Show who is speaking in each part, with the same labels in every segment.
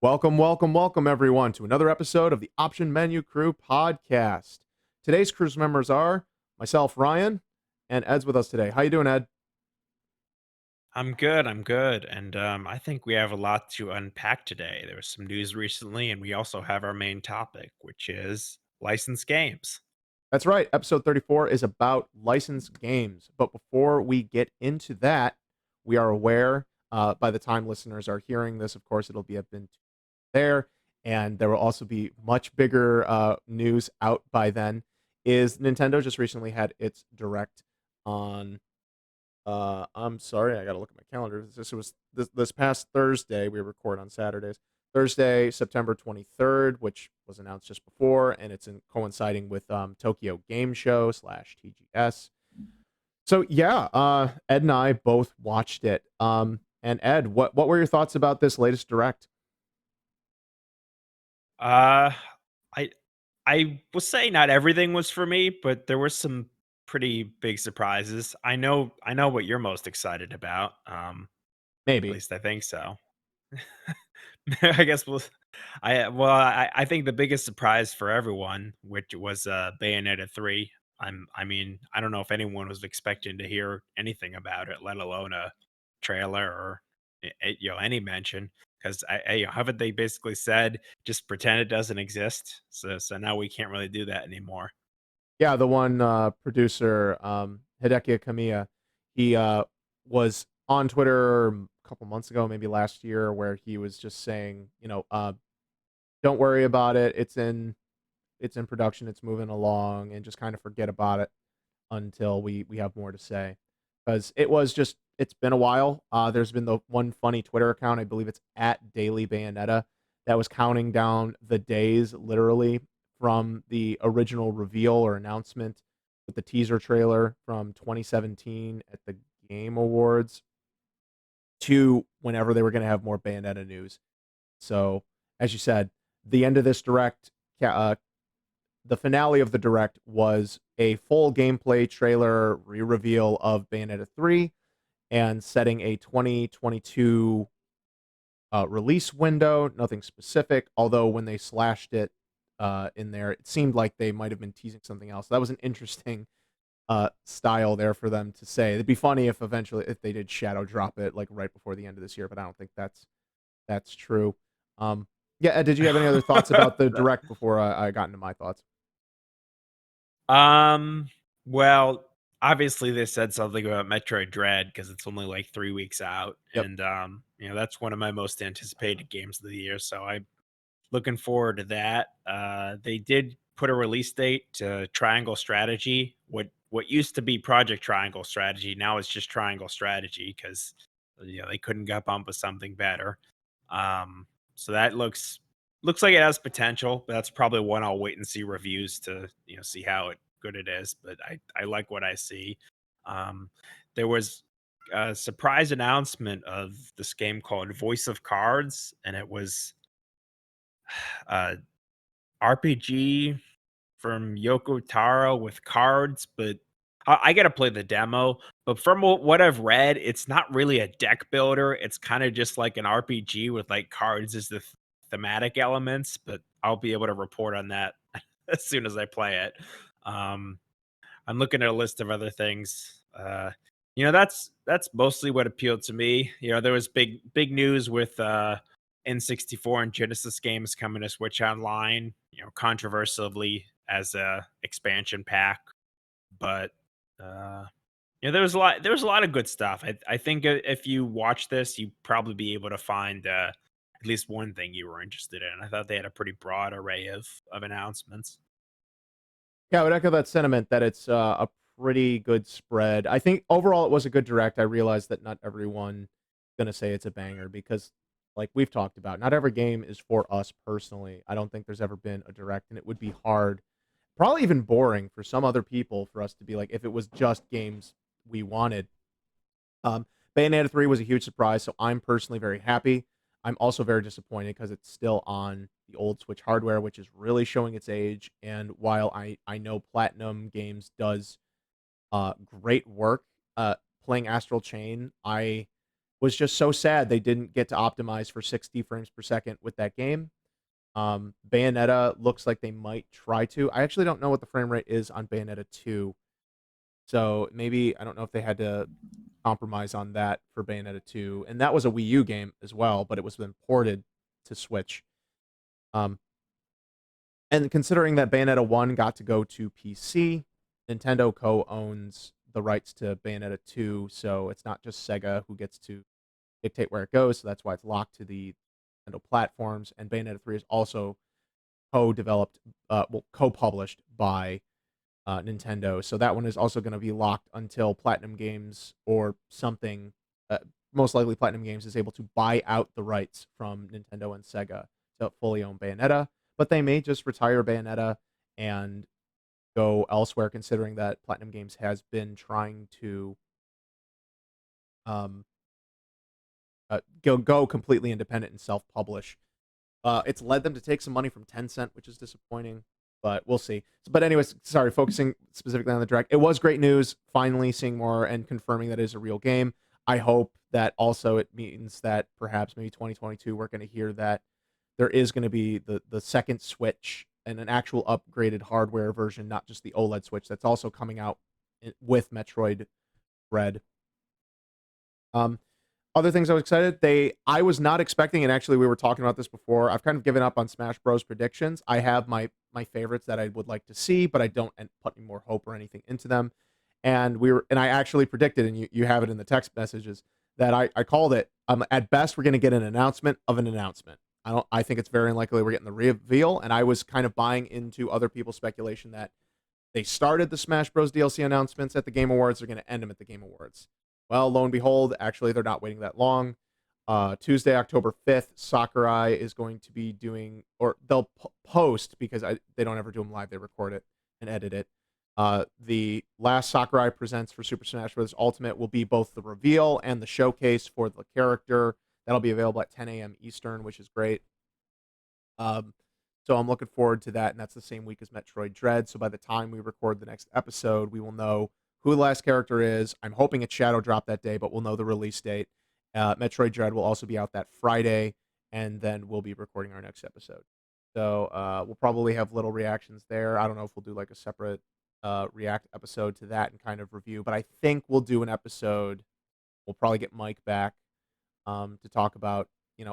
Speaker 1: Welcome, welcome, welcome, everyone, to another episode of the Option Menu Crew podcast. Today's cruise members are myself, Ryan, and Ed's with us today. How you doing, Ed?
Speaker 2: I'm good, and I think we have a lot to unpack today. There was some news recently, and we also have our main topic, which is licensed games.
Speaker 1: That's right. Episode 34 is about licensed games. But before we get into that, we are aware, by the time listeners are hearing this, of course, it'll be have been there, and there will also be much bigger news out by then. Is Nintendo just recently had its direct on I'm sorry, I gotta look at my calendar. This was this past Thursday. We record on Saturdays. Thursday, September 23rd, which was announced just before, and it's coinciding with Tokyo Game Show slash TGS. So yeah, Ed and I both watched it. And Ed, what were your thoughts about this latest direct?
Speaker 2: Uh, I I will say not everything was for me, but there were some pretty big surprises. I know what you're most excited about. At
Speaker 1: Maybe.
Speaker 2: least I think so. I guess I think the biggest surprise for everyone, which was Bayonetta 3. I mean, I don't know if anyone was expecting to hear anything about it, let alone a trailer or any mention. Because haven't they basically said just pretend it doesn't exist? So now we can't really do that anymore.
Speaker 1: Yeah, the one producer, Hideki Kamiya, he was on Twitter a couple months ago, maybe last year, where he was just saying, don't worry about it. It's in production. It's moving along, and just kind of forget about it until we have more to say. Because it's been a while. There's been the one funny Twitter account, I believe it's at Daily Bayonetta, that was counting down the days literally from the original reveal or announcement with the teaser trailer from 2017 at the Game Awards to whenever they were going to have more Bayonetta news. So, as you said, the end of this direct, the finale of the direct was a full gameplay trailer re-reveal of Bayonetta 3 and setting a 2022 release window. Nothing specific, although when they slashed it in there, it seemed like they might have been teasing something else. That was an interesting style there for them to say. It'd be funny if eventually if they did shadow drop it like right before the end of this year, but I don't think that's true. Um, yeah, Ed, did you have any other thoughts about the direct before I got into my thoughts?
Speaker 2: Um, well, obviously they said something about Metroid Dread because it's only like 3 weeks out,
Speaker 1: Yep.
Speaker 2: and, that's one of my most anticipated games of the year, so I'm looking forward to that. They did put a release date to Triangle Strategy. What used to be Project Triangle Strategy, now it's just Triangle Strategy 'cause, they couldn't get bump with something better. Um, so that looks like it has potential, but that's probably one I'll wait and see reviews to, see how good it is, but I like what I see. Um, there was a surprise announcement of this game called Voice of Cards, and it was RPG from Yoko Taro with cards, but I gotta play the demo. But from what I've read, it's not really a deck builder. It's kind of just like an RPG with like cards as the thematic elements. But I'll be able to report on that as soon as I play it. Um, I'm looking at a list of other things. That's mostly what appealed to me. There was big news with N64 and Genesis games coming to Switch Online. Controversially as a expansion pack, but uh, there was a lot of good stuff. I think if you watch this, you probably be able to find at least one thing you were interested in. I thought they had a pretty broad array of announcements.
Speaker 1: Yeah, I would echo that sentiment that it's a pretty good spread. I think overall it was a good direct. I realized that not everyone gonna say it's a banger because, like we've talked about, not every game is for us personally. I don't think there's ever been a direct, and it would be hard, probably even boring for some other people for us to be like, if it was just games we wanted. Um, Bayonetta 3 was a huge surprise, so I'm personally very happy. I'm also very disappointed because it's still on the old Switch hardware, which is really showing its age. And while I know Platinum Games does great work playing Astral Chain, was just so sad they didn't get to optimize for 60 frames per second with that game. Bayonetta looks like they might try to. I actually don't know what the frame rate is on Bayonetta 2. So maybe I don't know if they had to compromise on that for Bayonetta 2. And that was a Wii U game as well, but it was then ported to Switch. Um, and considering that Bayonetta 1 got to go to PC, Nintendo co-owns the rights to Bayonetta 2, so it's not just Sega who gets to dictate where it goes, so that's why it's locked to the Nintendo platforms. And Bayonetta 3 is also co-developed, co-published by Nintendo. So that one is also going to be locked until Platinum Games or something. Most likely, Platinum Games is able to buy out the rights from Nintendo and Sega to fully own Bayonetta. But they may just retire Bayonetta and go elsewhere, considering that Platinum Games has been trying to um, go completely independent and self-publish. It's led them to take some money from Tencent, which is disappointing, but we'll see. But anyways, sorry, focusing specifically on the direct. It was great news, finally seeing more and confirming that it is a real game. I hope that also it means that perhaps maybe 2022 we're going to hear that there is going to be the second Switch and an actual upgraded hardware version, not just the OLED Switch that's also coming out with Metroid Dread. Other things I was excited. I was not expecting, and actually we were talking about this before. I've kind of given up on Smash Bros. Predictions. I have my favorites that I would like to see, but I don't put any more hope or anything into them. And I actually predicted, and you have it in the text messages that I called it. At best, we're going to get an announcement of an announcement. I think it's very unlikely we're getting the reveal. And I was kind of buying into other people's speculation that they started the Smash Bros. DLC announcements at the Game Awards. They're going to end them at the Game Awards. Well, lo and behold, actually, they're not waiting that long. Tuesday, October 5th, Sakurai is going to be doing, or they'll post, because they don't ever do them live, they record it and edit it. The last Sakurai Presents for Super Smash Bros. Ultimate will be both the reveal and the showcase for the character. That'll be available at 10 a.m. Eastern, which is great. So I'm looking forward to that, and that's the same week as Metroid Dread. So by the time we record the next episode, we will know who the last character is. I'm hoping it's Shadow Drop that day, but we'll know the release date. Metroid Dread will also be out that Friday, and then we'll be recording our next episode. So we'll probably have little reactions there. I don't know if we'll do like a separate react episode to that and kind of review, but I think we'll do an episode. We'll probably get Mike back to talk about,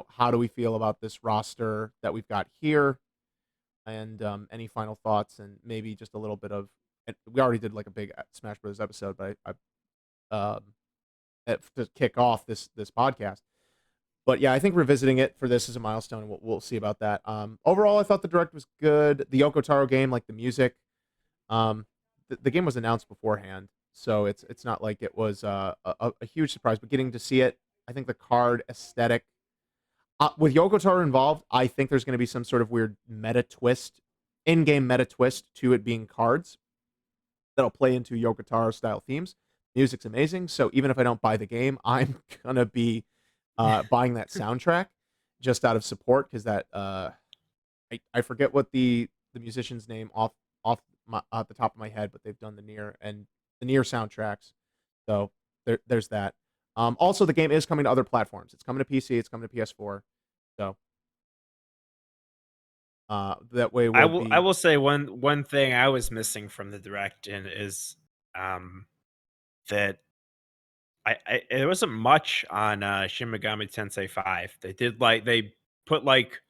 Speaker 1: how do we feel about this roster that we've got here, and any final thoughts, and maybe just a little bit of. And we already did like a big Smash Bros. Episode, but to kick off this podcast. But yeah, I think revisiting it for this is a milestone, and we'll see about that. Overall, I thought the direct was good. The Yoko Taro game, like the music, the game was announced beforehand, so it's not like it was a huge surprise. But getting to see it, I think the card aesthetic with Yoko Taro involved, I think there's going to be some sort of weird meta twist, in-game meta twist to it being cards that'll play into Yoko Taro style themes. Music's amazing, so even if I don't buy the game, I'm gonna be buying that soundtrack just out of support, because that I forget what the musician's name off the top of my head, but they've done the Nier soundtracks, so there's that. Also, the game is coming to other platforms. It's coming to PC. It's coming to PS4. So that way
Speaker 2: I
Speaker 1: we'll
Speaker 2: will
Speaker 1: be.
Speaker 2: I will say one thing I was missing from the direct and is that there wasn't much on Shin Megami Tensei 5. They put like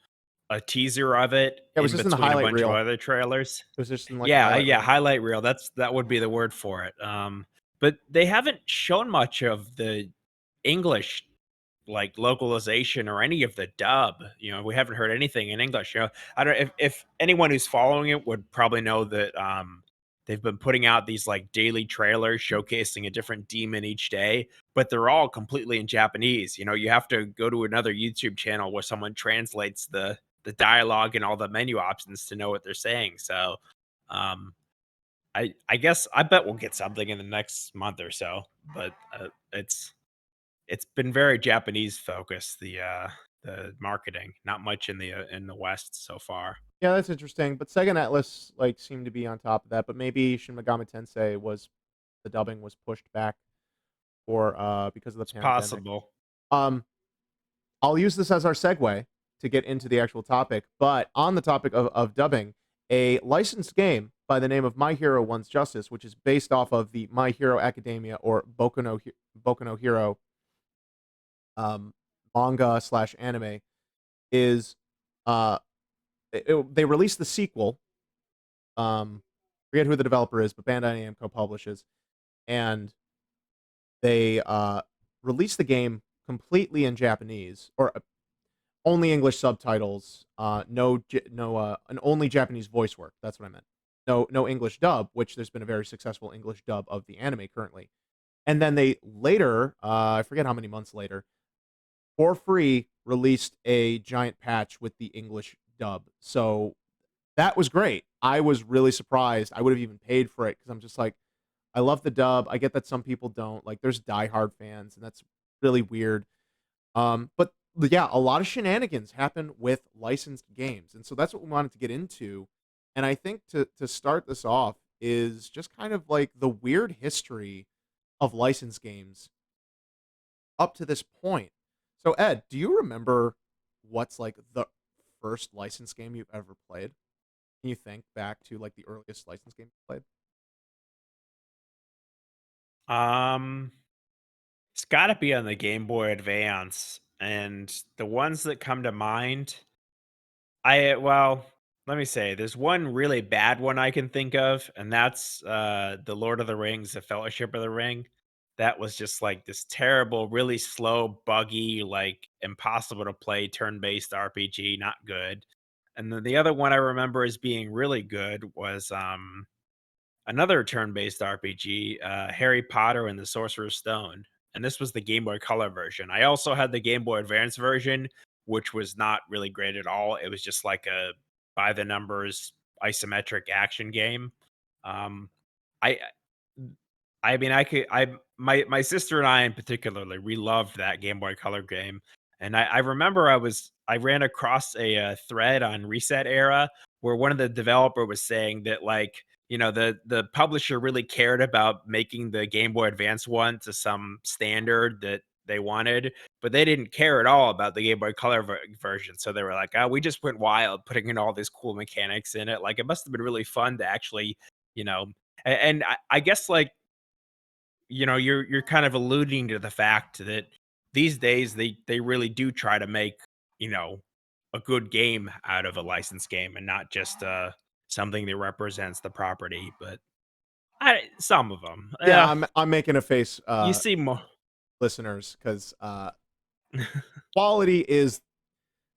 Speaker 2: a teaser of it
Speaker 1: Yeah, it was
Speaker 2: in
Speaker 1: just in the
Speaker 2: between a
Speaker 1: highlight
Speaker 2: bunch of
Speaker 1: reel.
Speaker 2: other trailers.
Speaker 1: It was just in like a
Speaker 2: Yeah,
Speaker 1: highlight
Speaker 2: yeah,
Speaker 1: reel.
Speaker 2: highlight reel. That would be the word for it. But they haven't shown much of the English like localization or any of the dub. We haven't heard anything in English. I don't if anyone who's following it would probably know that they've been putting out these like daily trailers showcasing a different demon each day, but they're all completely in Japanese. You have to go to another YouTube channel where someone translates the dialogue and all the menu options to know what they're saying. So um I guess I bet we'll get something in the next month or so, but it's been very Japanese focused, the marketing, not much in the West so far.
Speaker 1: Yeah, that's interesting. But Sega and Atlas like seem to be on top of that. But maybe Shin Megami Tensei was the dubbing was pushed back for because of the
Speaker 2: It's
Speaker 1: pandemic.
Speaker 2: possible.
Speaker 1: Um, I'll use this as our segue to get into the actual topic. But on the topic of dubbing, a licensed game by the name of My Hero One's Justice, which is based off of the My Hero Academia or Boku no Hero um, manga slash anime, is uh, they released the sequel. Forget who the developer is, but Bandai Namco publishes, and they released the game completely in Japanese or only English subtitles, and only Japanese voice work. That's what I meant. No English dub, which there's been a very successful English dub of the anime currently. And then they later, I forget how many months later, for free released a giant patch with the English dub. So that was great. I was really surprised. I would have even paid for it because I'm just like, I love the dub. I get that some people don't. Like, there's diehard fans, and that's really weird. But yeah, a lot of shenanigans happen with licensed games, and so that's what we wanted to get into. And I think to start this off is just kind of like the weird history of licensed games up to this point. So Ed, do you remember what's like the first licensed game you've ever played? Can you think back to like the earliest licensed game you played?
Speaker 2: Um, it's gotta be on the Game Boy Advance, and the ones that come to mind, well, let me say, there's one really bad one I can think of, and that's, The Lord of the Rings: The Fellowship of the Ring. That was just, like, this terrible, really slow, buggy, like, impossible to play turn-based RPG, not good. And then the other one I remember as being really good was, another turn-based RPG, Harry Potter and the Sorcerer's Stone, and this was the Game Boy Color version. I also had the Game Boy Advance version, which was not really great at all. It was just like a by the numbers isometric action game. Um, I I mean, I could I my sister and I in particularly, we loved that Game Boy Color game, and I remember I ran across a, thread on Reset Era where one of the developer was saying that, like, the publisher really cared about making the Game Boy Advance one to some standard that they wanted, but they didn't care at all about the Game Boy Color version, so they were like, "Oh, we just went wild putting in all these cool mechanics in it." Like, it must have been really fun to actually, you know and I guess, like, you're kind of alluding to the fact that these days they really do try to make, you know, a good game out of a licensed game and not just something that represents the property, but some of them.
Speaker 1: Yeah,
Speaker 2: Yeah,
Speaker 1: I'm making a face,
Speaker 2: you see more.
Speaker 1: listeners, because quality is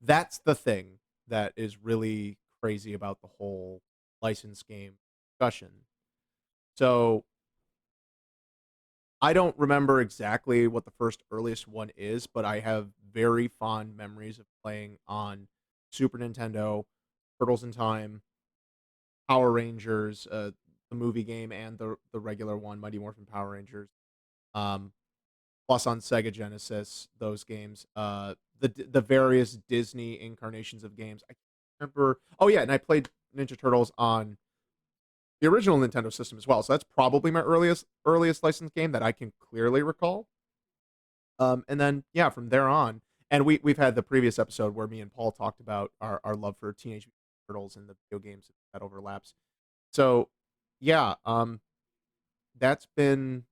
Speaker 1: that's the thing that is really crazy about the whole license game discussion. So I don't remember exactly what the first earliest one is, but I have very fond memories of playing on Super Nintendo, Turtles in Time, Power Rangers, the movie game, and the regular one, Mighty Morphin Power Rangers. Um, Plus on Sega Genesis, those games, the various Disney incarnations of games. I can't remember. Oh yeah, and I played Ninja Turtles on the original Nintendo system as well. So that's probably my earliest licensed game that I can clearly recall. And then yeah, from there on, and we've had the previous episode where me and Paul talked about our love for Teenage Mutant Ninja Turtles and the video games that overlaps. So yeah, that's been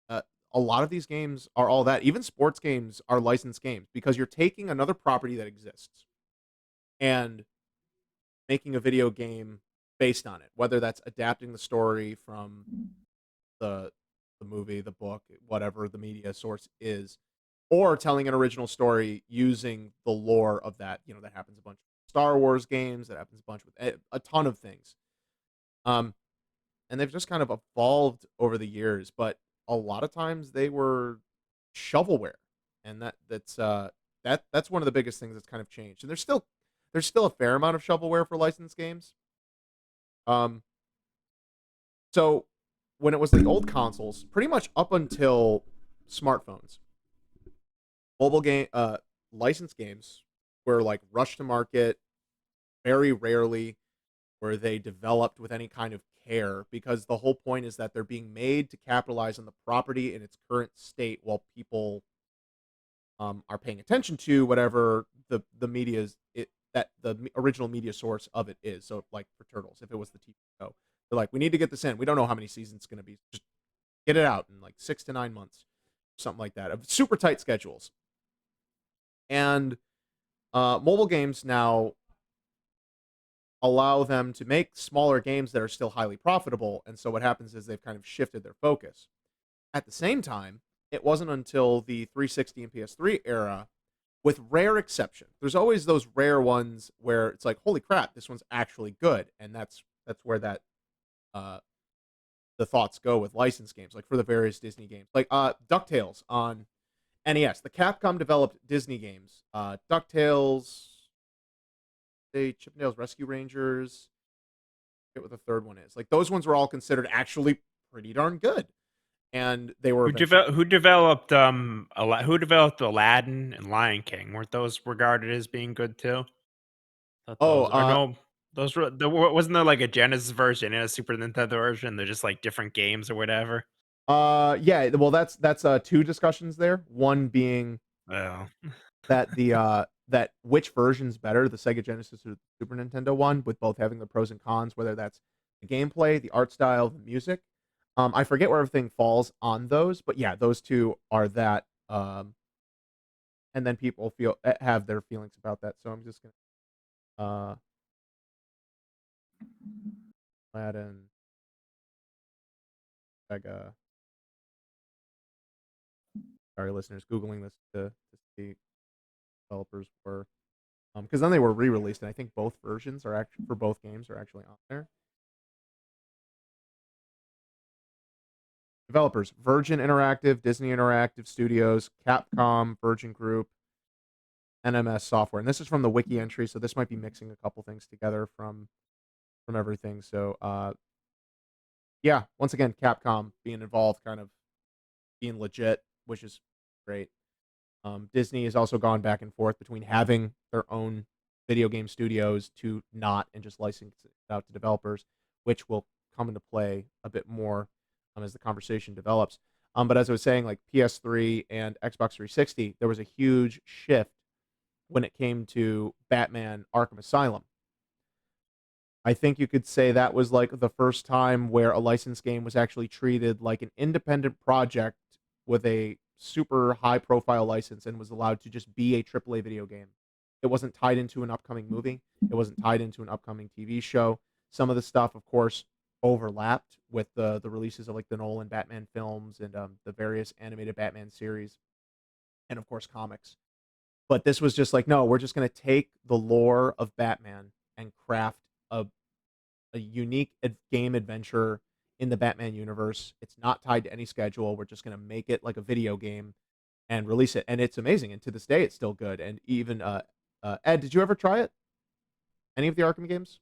Speaker 1: uh, a lot of these games are all that. Even sports games are licensed games because you're taking another property that exists and making a video game based on it, whether that's adapting the story from the the movie, the book, whatever the media source is, or telling an original story using the lore of that. You know, that happens a bunch with Star Wars games, that happens a bunch with a ton of things. Um, and they've just kind of evolved over the years, but a lot of times they were shovelware, and that's one of the biggest things that's kind of changed. And there's still a fair amount of shovelware for licensed games. Um, so when it was the old consoles, pretty much up until smartphones, mobile game licensed games were like rushed to market. Very rarely were they developed with any kind of care because the whole point is that they're being made to capitalize on the property in its current state while people are paying attention to whatever the media is that original media source of it is. So like for Turtles, if it was the TV show, they're like, we need to get this in. We don't know how many seasons it's going to be. Just get it out in like 6 to 9 months, something like that. Of super tight schedules. And mobile games now allow them to make smaller games that are still highly profitable. And so what happens is they've kind of shifted their focus. At the same time, it wasn't until the 360 and PS3 era, with rare exception. There's always those rare ones where it's like, holy crap, this one's actually good, and that's where that uh, the thoughts go with licensed games, like for the various Disney games, like Ducktales on NES. The Capcom developed Disney games, Ducktales, the Chippendales Rescue Rangers. I forget what the third one is. Like those ones were all considered actually pretty darn good, and they were eventually.
Speaker 2: Who developed Aladdin and Lion King? Weren't those regarded as being good too? Thought
Speaker 1: Oh,
Speaker 2: those or no, those were wasn't there like a Genesis version and a Super Nintendo version? They're just like different games or whatever.
Speaker 1: yeah. Well, that's two discussions there. One being
Speaker 2: Oh.
Speaker 1: that that which version's better, the Sega Genesis or the Super Nintendo one, with both having the pros and cons, whether that's the gameplay, the art style, the music. I forget where everything falls on those, but yeah, those two are that. And then people have their feelings about that. So I'm just gonna Aladdin, Sega. Sorry, listeners, googling this to see developers were, because then they were re-released, and I think both versions are actually for both games are actually on there. Developers: Virgin Interactive, Disney Interactive Studios, Capcom, Virgin Group, NMS Software. And this is from the wiki entry, so this might be mixing a couple things together from everything. So yeah, once again, Capcom being involved, kind of being legit, which is great. Disney has also gone back and forth between having their own video game studios to not, and just licensing it out to developers, which will come into play a bit more as the conversation develops. But as I was saying, like PS3 and Xbox 360, there was a huge shift when it came to Batman Arkham Asylum. I think you could say that was like the first time where a licensed game was actually treated like an independent project with a super high profile license and was allowed to just be a AAA video game. It wasn't tied into an upcoming movie, it wasn't tied into an upcoming TV show. Some of the stuff, of course, overlapped with the releases of like the Nolan Batman films and the various animated Batman series, and of course comics. But this was just like, no, we're just going to take the lore of Batman and craft a unique game adventure in the Batman universe. It's not tied to any schedule. We're just going to make it like a video game and release it. And it's amazing. And to this day, it's still good. And even Ed, did you ever try it? Any of the Arkham games?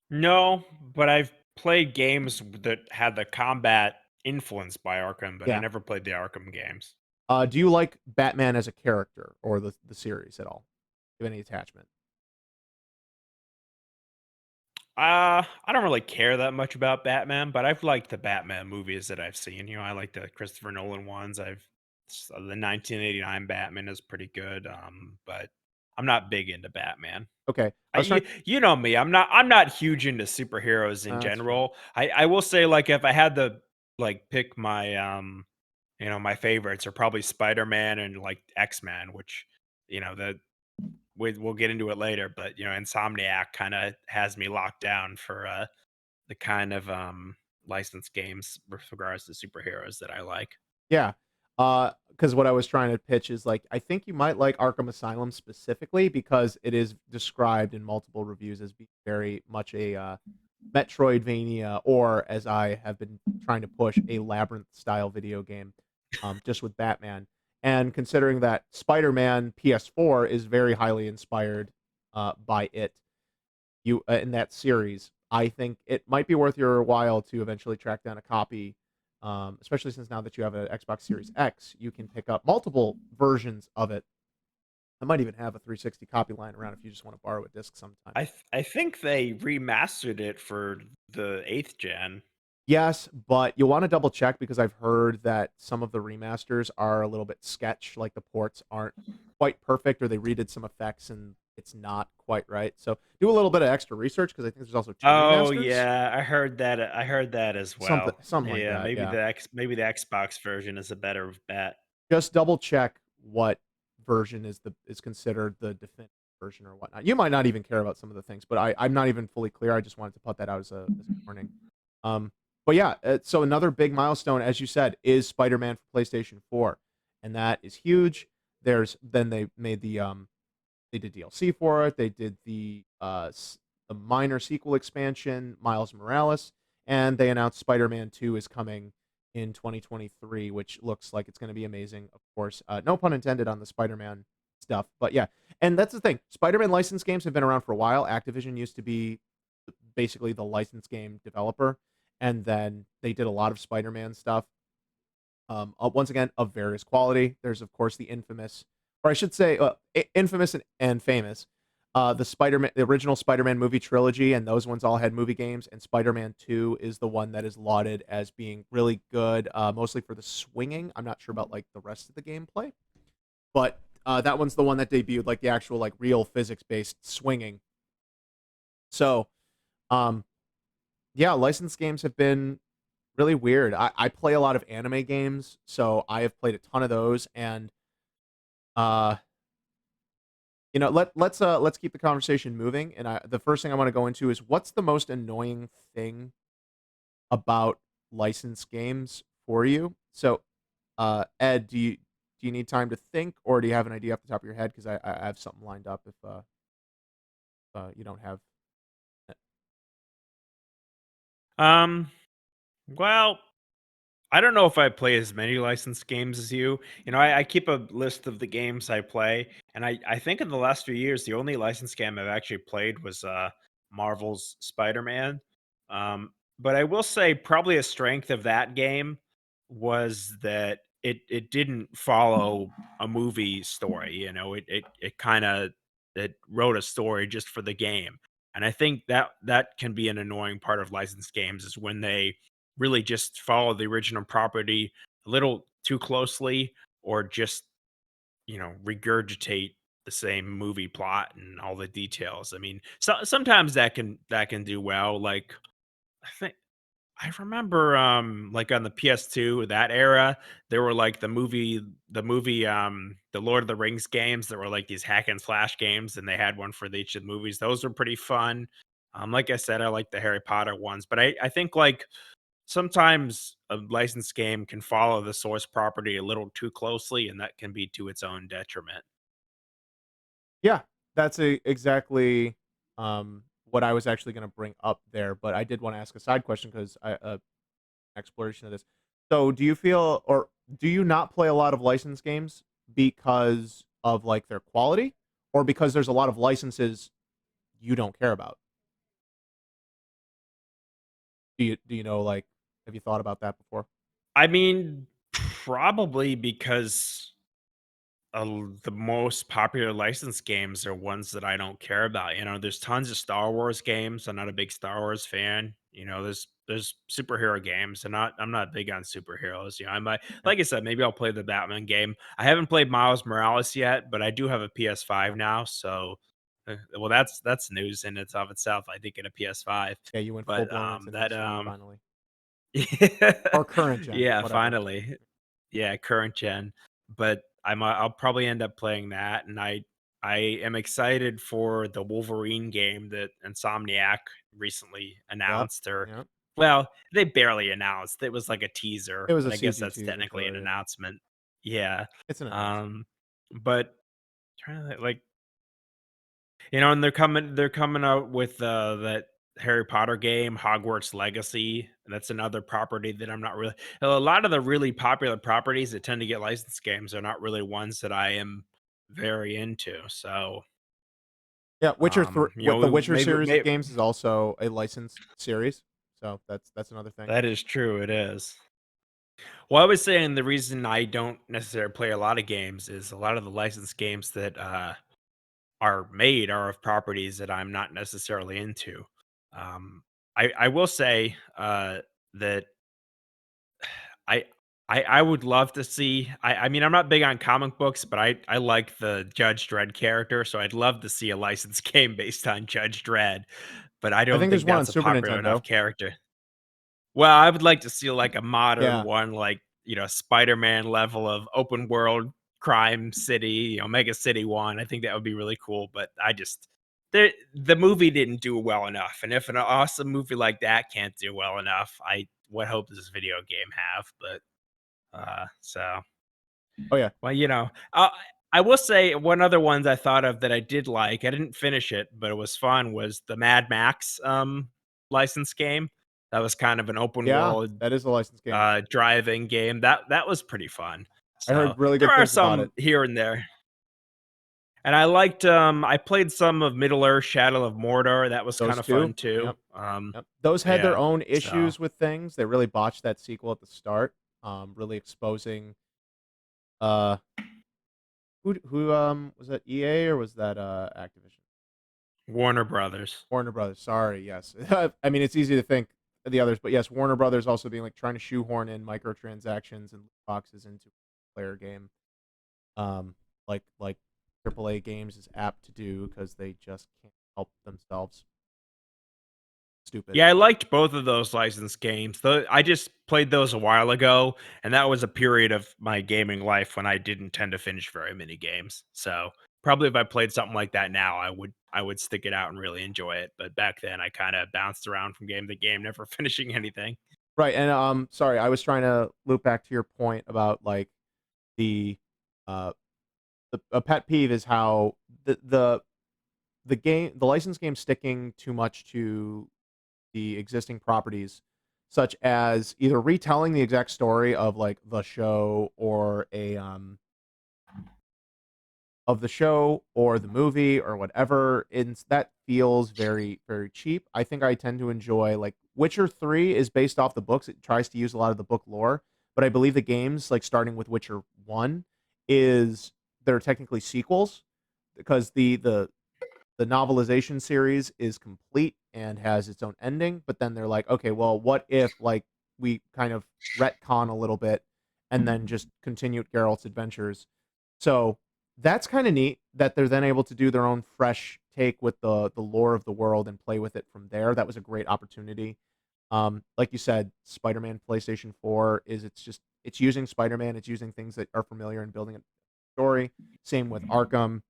Speaker 2: No, but I've played games that had the combat influenced by Arkham, but I
Speaker 1: Yeah.
Speaker 2: never played the Arkham games.
Speaker 1: Do you like Batman as a character or the series at all? Do you have any attachment?
Speaker 2: I don't really care that much about Batman, but I've liked the Batman movies that I've seen. You know, I like the Christopher Nolan ones. The 1989 Batman is pretty good. But I'm not big into Batman.
Speaker 1: Okay. I was trying.
Speaker 2: You know me. I'm not huge into superheroes in
Speaker 1: That's fair.
Speaker 2: general. I will say, like, if I had to like pick my my favorites are probably Spider-Man and like X-Men, which the we'll get into it later, but Insomniac kind of has me locked down for the kind of licensed games with regards to superheroes that I like.
Speaker 1: Yeah. Because what I was trying to pitch is like, I think you might like Arkham Asylum specifically because it is described in multiple reviews as being very much a Metroidvania, or as I have been trying to push, a Labyrinth style video game, just with Batman. And considering that Spider-Man PS4 is very highly inspired by it, you in that series, I think it might be worth your while to eventually track down a copy. Especially since now that you have an Xbox Series X, you can pick up multiple versions of it. I might even have a 360 copy lying around if you just want to borrow a disc sometime.
Speaker 2: I think they remastered it for the 8th gen.
Speaker 1: Yes, but you'll wanna double check because I've heard that some of the remasters are a little bit sketch, like, the ports aren't quite perfect or they redid some effects and it's not quite right, so do a little bit of extra research because I think there's also 2
Speaker 2: Oh,
Speaker 1: remasters?
Speaker 2: yeah, I heard that as well.
Speaker 1: Something like
Speaker 2: Yeah,
Speaker 1: that, yeah.
Speaker 2: maybe the Xbox version is a better bet.
Speaker 1: Just double check what version is considered the definitive version or whatnot. You might not even care about some of the things, but I'm not even fully clear, I just wanted to put that out as a warning. Um, but yeah, so another big milestone, as you said, is Spider-Man for PlayStation 4, and that is huge. They made they did DLC for it. They did the minor sequel expansion, Miles Morales, and they announced Spider-Man 2 is coming in 2023, which looks like it's going to be amazing. Of course, no pun intended on the Spider-Man stuff, but yeah. And that's the thing. Spider-Man licensed games have been around for a while. Activision used to be basically the licensed game developer, and then they did a lot of Spider-Man stuff. Once again, of various quality. There's of course the infamous, or I should say, infamous and famous, the original Spider-Man movie trilogy, and those ones all had movie games. And Spider-Man 2 is the one that is lauded as being really good, mostly for the swinging. I'm not sure about like the rest of the gameplay, but that one's the one that debuted like the actual like real physics-based swinging. So, um, yeah, licensed games have been really weird. I play a lot of anime games, so I have played a ton of those, and uh, let's keep the conversation moving. And the first thing I want to go into is what's the most annoying thing about licensed games for you? So, Ed, do you need time to think, or do you have an idea off the top of your head? Because I have something lined up if you don't have.
Speaker 2: Um, well, I don't know if I play as many licensed games as you. You know, I keep a list of the games I play, and I think in the last few years, the only licensed game I've actually played was Marvel's Spider-Man. But I will say probably a strength of that game was that it didn't follow a movie story. You know, it kind of it wrote a story just for the game. And I think that can be an annoying part of licensed games is when they really just follow the original property a little too closely or just, you know, regurgitate the same movie plot and all the details. I mean, sometimes that can do well. Like I think I remember like on the PS2 that era, there were like the Lord of the Rings games that were like these hack and slash games and they had one for each of the movies. Those were pretty fun. Like I said, I like the Harry Potter ones, but I think like sometimes a licensed game can follow the source property a little too closely, and that can be to its own detriment.
Speaker 1: Yeah, that's exactly what I was actually going to bring up there. But I did want to ask a side question because exploration of this. So, do you feel, or do you not play a lot of licensed games because of like their quality, or because there's a lot of licenses you don't care about? Do you know like have you thought about that before?
Speaker 2: I mean, probably because the most popular licensed games are ones that I don't care about. You know, there's tons of Star Wars games. I'm not a big Star Wars fan. You know, there's superhero games, and I'm not big on superheroes. You know, I might
Speaker 1: Yeah.
Speaker 2: like I said, maybe I'll play the Batman game. I haven't played Miles Morales yet, but I do have a PS5 now, so well, that's news in its of itself. I did get a PS5,
Speaker 1: Yeah, you went full
Speaker 2: but
Speaker 1: blown into
Speaker 2: that
Speaker 1: next gen finally,
Speaker 2: yeah,
Speaker 1: or current gen,
Speaker 2: yeah,
Speaker 1: whatever.
Speaker 2: finally. Yeah, current gen, but I'll probably end up playing that, and I am excited for the Wolverine game that Insomniac recently
Speaker 1: Yep.
Speaker 2: announced, or
Speaker 1: Yep.
Speaker 2: well, they barely announced. It was like a
Speaker 1: It
Speaker 2: teaser,
Speaker 1: was a
Speaker 2: but I guess
Speaker 1: CG
Speaker 2: that's
Speaker 1: teaser
Speaker 2: technically an
Speaker 1: trailer. Yeah,
Speaker 2: announcement. Yeah,
Speaker 1: it's an announcement.
Speaker 2: um, but trying to like you know, and they're coming out with, that Harry Potter game, Hogwarts Legacy, and that's another property that I'm not really a lot of the really popular properties that tend to get licensed games are not really ones that I am very into, so,
Speaker 1: Yeah, Witcher 3,
Speaker 2: you
Speaker 1: with the
Speaker 2: know,
Speaker 1: Witcher series of games is also a licensed series, so that's another thing.
Speaker 2: that is true, it is. Well, I was saying the reason I don't necessarily play a lot of games is a lot of the licensed games that, are made are of properties that I'm not necessarily into. Um, I will say that I I would love to see. I mean, I'm not big on comic books, but I like the Judge Dredd character, so I'd love to see a licensed game based on Judge Dredd, but I
Speaker 1: I
Speaker 2: don't
Speaker 1: think there's
Speaker 2: think
Speaker 1: one on
Speaker 2: that's a
Speaker 1: Super
Speaker 2: popular enough
Speaker 1: Nintendo.
Speaker 2: character. Well, I would like to see, like, a modern
Speaker 1: Yeah.
Speaker 2: one, like, Spider-Man level of open world crime city, Mega City one. I think that would be really cool, but I just the movie didn't do well enough, and if an awesome movie like that can't do well enough, what hope does this video game have? But, so
Speaker 1: Oh yeah.
Speaker 2: well, I will say one other ones I thought of that I did like, I didn't finish it, but it was fun, was the Mad Max, license game. That was kind of an open
Speaker 1: Yeah,
Speaker 2: world,
Speaker 1: that is a licensed game.
Speaker 2: driving game. That was pretty fun.
Speaker 1: I
Speaker 2: So,
Speaker 1: heard really
Speaker 2: there
Speaker 1: good
Speaker 2: are
Speaker 1: things about it.
Speaker 2: some here and there. And I liked, I played some of Middle-earth: Shadow of Mordor, that was
Speaker 1: Those
Speaker 2: kinda
Speaker 1: 2.
Speaker 2: fun too.
Speaker 1: Yep. Yep. Those had their
Speaker 2: Yeah,
Speaker 1: own
Speaker 2: so
Speaker 1: issues with things. They really botched that sequel at the start, really exposing, uh, was that EA or was that, Activision?
Speaker 2: Warner Brothers.
Speaker 1: Warner Brothers, sorry, yes. I mean, it's easy to think of the others, but yes, Warner Brothers also being, like, trying to shoehorn in microtransactions and loot boxes into a player game, um, like AAA games is apt to do because they just can't help themselves. Stupid.
Speaker 2: Yeah, I liked both of those licensed games. I just played those a while ago, and that was a period of my gaming life when I didn't tend to finish very many games. So probably if I played something like that now, I would stick it out and really enjoy it. But back then, I kind of bounced around from game to game, never finishing anything.
Speaker 1: Right, and, sorry, I was trying to loop back to your point about, like, the, uh, a pet peeve is how the licensed game sticking too much to the existing properties, such as either retelling the exact story of, like, the show or of the show or the movie or whatever, and that feels very, very cheap. I think I tend to enjoy, like, Witcher 3 is based off the books. It tries to use a lot of the book lore, but I believe the games, like, starting with Witcher 1, is they're technically sequels because the novelization series is complete and has its own ending, but then they're like, okay, well, what if, like, we kind of retcon a little bit and then just continue Geralt's adventures? So that's kind of neat that they're then able to do their own fresh take with the lore of the world and play with it from there. That was a great opportunity. Like you said, Spider-Man PlayStation 4 is it's using Spider-Man, it's using things that are familiar and building a story. Same with Arkham.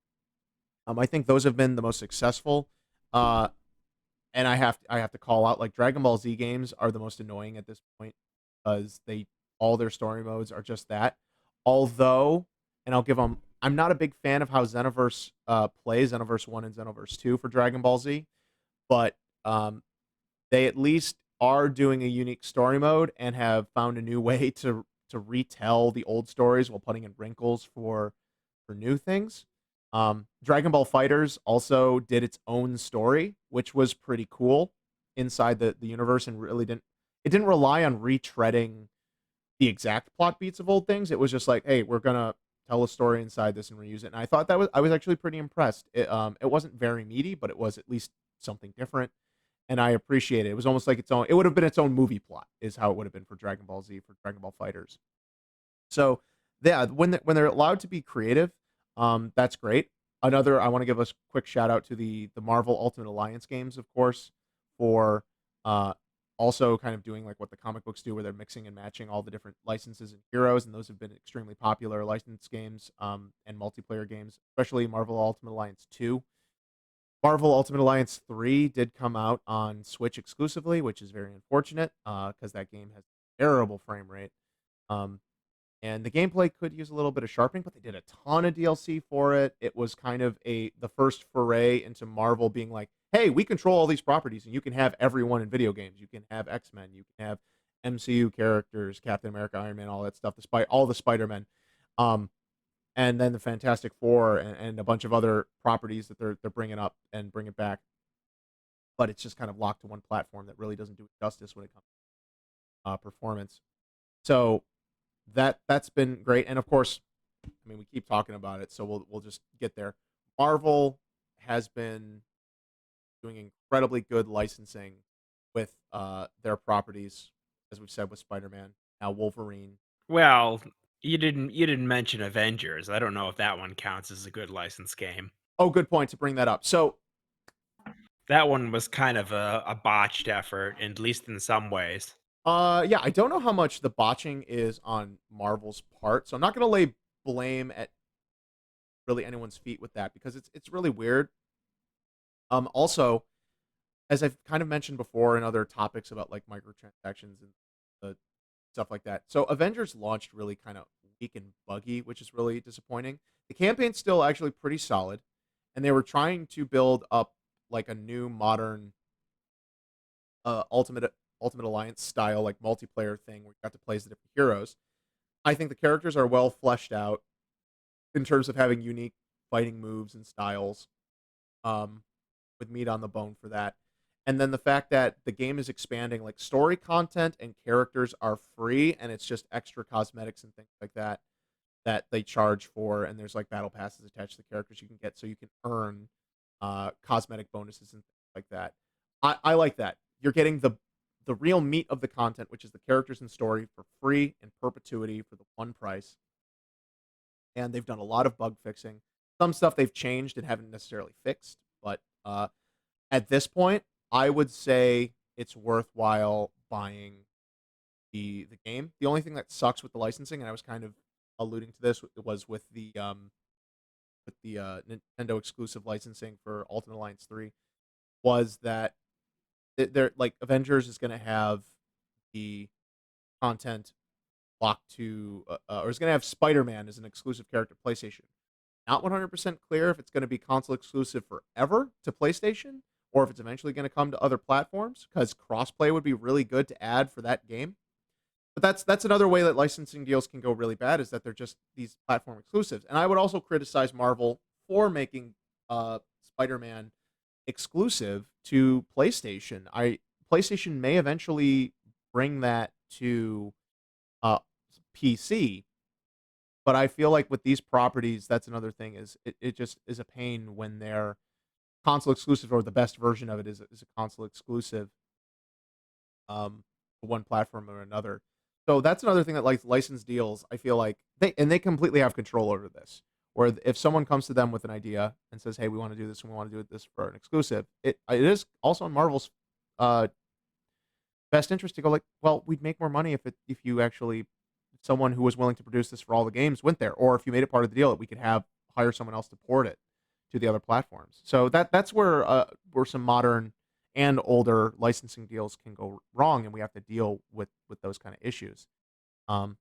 Speaker 1: I think those have been the most successful. Uh, and I have to call out, like, Dragon Ball Z games are the most annoying at this point because they all their story modes are just that. Although, and I'll give them, I'm not a big fan of how Xenoverse plays Xenoverse 1 and Xenoverse 2 for Dragon Ball Z, but um, they at least are doing a unique story mode and have found a new way to retell the old stories while putting in wrinkles for new things. Dragon Ball Fighters also did its own story, which was pretty cool inside the universe and really didn't rely on retreading the exact plot beats of old things. It was just like, hey, we're gonna tell a story inside this and reuse it. And I was actually pretty impressed. It wasn't very meaty, but it was at least something different, and I appreciate it. It was almost like its own. It would have been its own movie plot, is how it would have been for Dragon Ball Z, for Dragon Ball Fighters. So, yeah, when they're allowed to be creative, that's great. Another, I want to give a quick shout out to the Marvel Ultimate Alliance games, of course, for uh, also kind of doing like what the comic books do, where they're mixing and matching all the different licenses and heroes, and those have been extremely popular licensed games and multiplayer games, especially Marvel Ultimate Alliance 2. Marvel Ultimate Alliance 3 did come out on Switch exclusively, which is very unfortunate because that game has terrible frame rate. Um, and the gameplay could use a little bit of sharpening, but they did a ton of DLC for it. It was kind of the first foray into Marvel being like, "Hey, we control all these properties, and you can have everyone in video games. You can have X-Men, you can have MCU characters, Captain America, Iron Man, all that stuff. Despite all the Spider-Men, um, and then the Fantastic Four and a bunch of other properties that they're bringing up and bringing back. But it's just kind of locked to one platform that really doesn't do it justice when it comes to performance. So that's been great. And of course, I mean, we keep talking about it, so we'll just get there. Marvel has been doing incredibly good licensing with their properties. as we've said with Spider-Man, now Wolverine.
Speaker 2: Well, you didn't mention Avengers. I don't know if that one counts as a good licensed game.
Speaker 1: Oh, good point to bring that up. So,
Speaker 2: That one was kind of a botched effort, at least in some ways.
Speaker 1: yeah, I don't know how much the botching is on Marvel's part, so I'm not gonna lay blame at really anyone's feet with that because it's really weird. Also, as I've kind of mentioned before in other topics about like microtransactions and stuff like that. So Avengers launched really kind of weak and buggy, which is really disappointing. The campaign's still actually pretty solid, and they were trying to build up like a new modern Ultimate Alliance style like multiplayer thing where you got to play as the different heroes. I think the characters are well fleshed out in terms of having unique fighting moves and styles. Um, with meat on the bone for that. And then the fact that the game is expanding, like story content and characters are free, and it's just extra cosmetics and things like that that they charge for. And there's like battle passes attached to the characters you can get, so you can earn cosmetic bonuses and things like that. I like that. You're getting the real meat of the content, which is the characters and story, for free in perpetuity for the one price. And they've done a lot of bug fixing. Some stuff they've changed and haven't necessarily fixed, but at this point, I would say it's worthwhile buying the game. The only thing that sucks with the licensing, and I was kind of alluding to this, was with the Nintendo exclusive licensing for Ultimate Alliance 3, was that they're like Avengers is going to have the content locked to, or is going to have Spider-Man as an exclusive character PlayStation. Not 100% clear if it's going to be console exclusive forever to PlayStation or if it's eventually going to come to other platforms, because crossplay would be really good to add for that game. But that's another way that licensing deals can go really bad, is that they're just these platform exclusives. And I would also criticize Marvel for making Spider-Man exclusive to PlayStation. PlayStation may eventually bring that to uh, PC, but I feel like with these properties, that's another thing, is it just is a pain when they're console exclusive, or the best version of it is a console exclusive, to one platform or another. So that's another thing that, like, license deals, I feel like they completely have control over this. Where if someone comes to them with an idea and says, "Hey, we want to do this and we want to do this for an exclusive," it is also in Marvel's uh, best interest to go like, "Well, we'd make more money if you actually someone who was willing to produce this for all the games went there, or if you made it part of the deal that we could have hire someone else to port it to the other platforms." So that's where some modern and older licensing deals can go wrong, and we have to deal with those kind of issues. Um,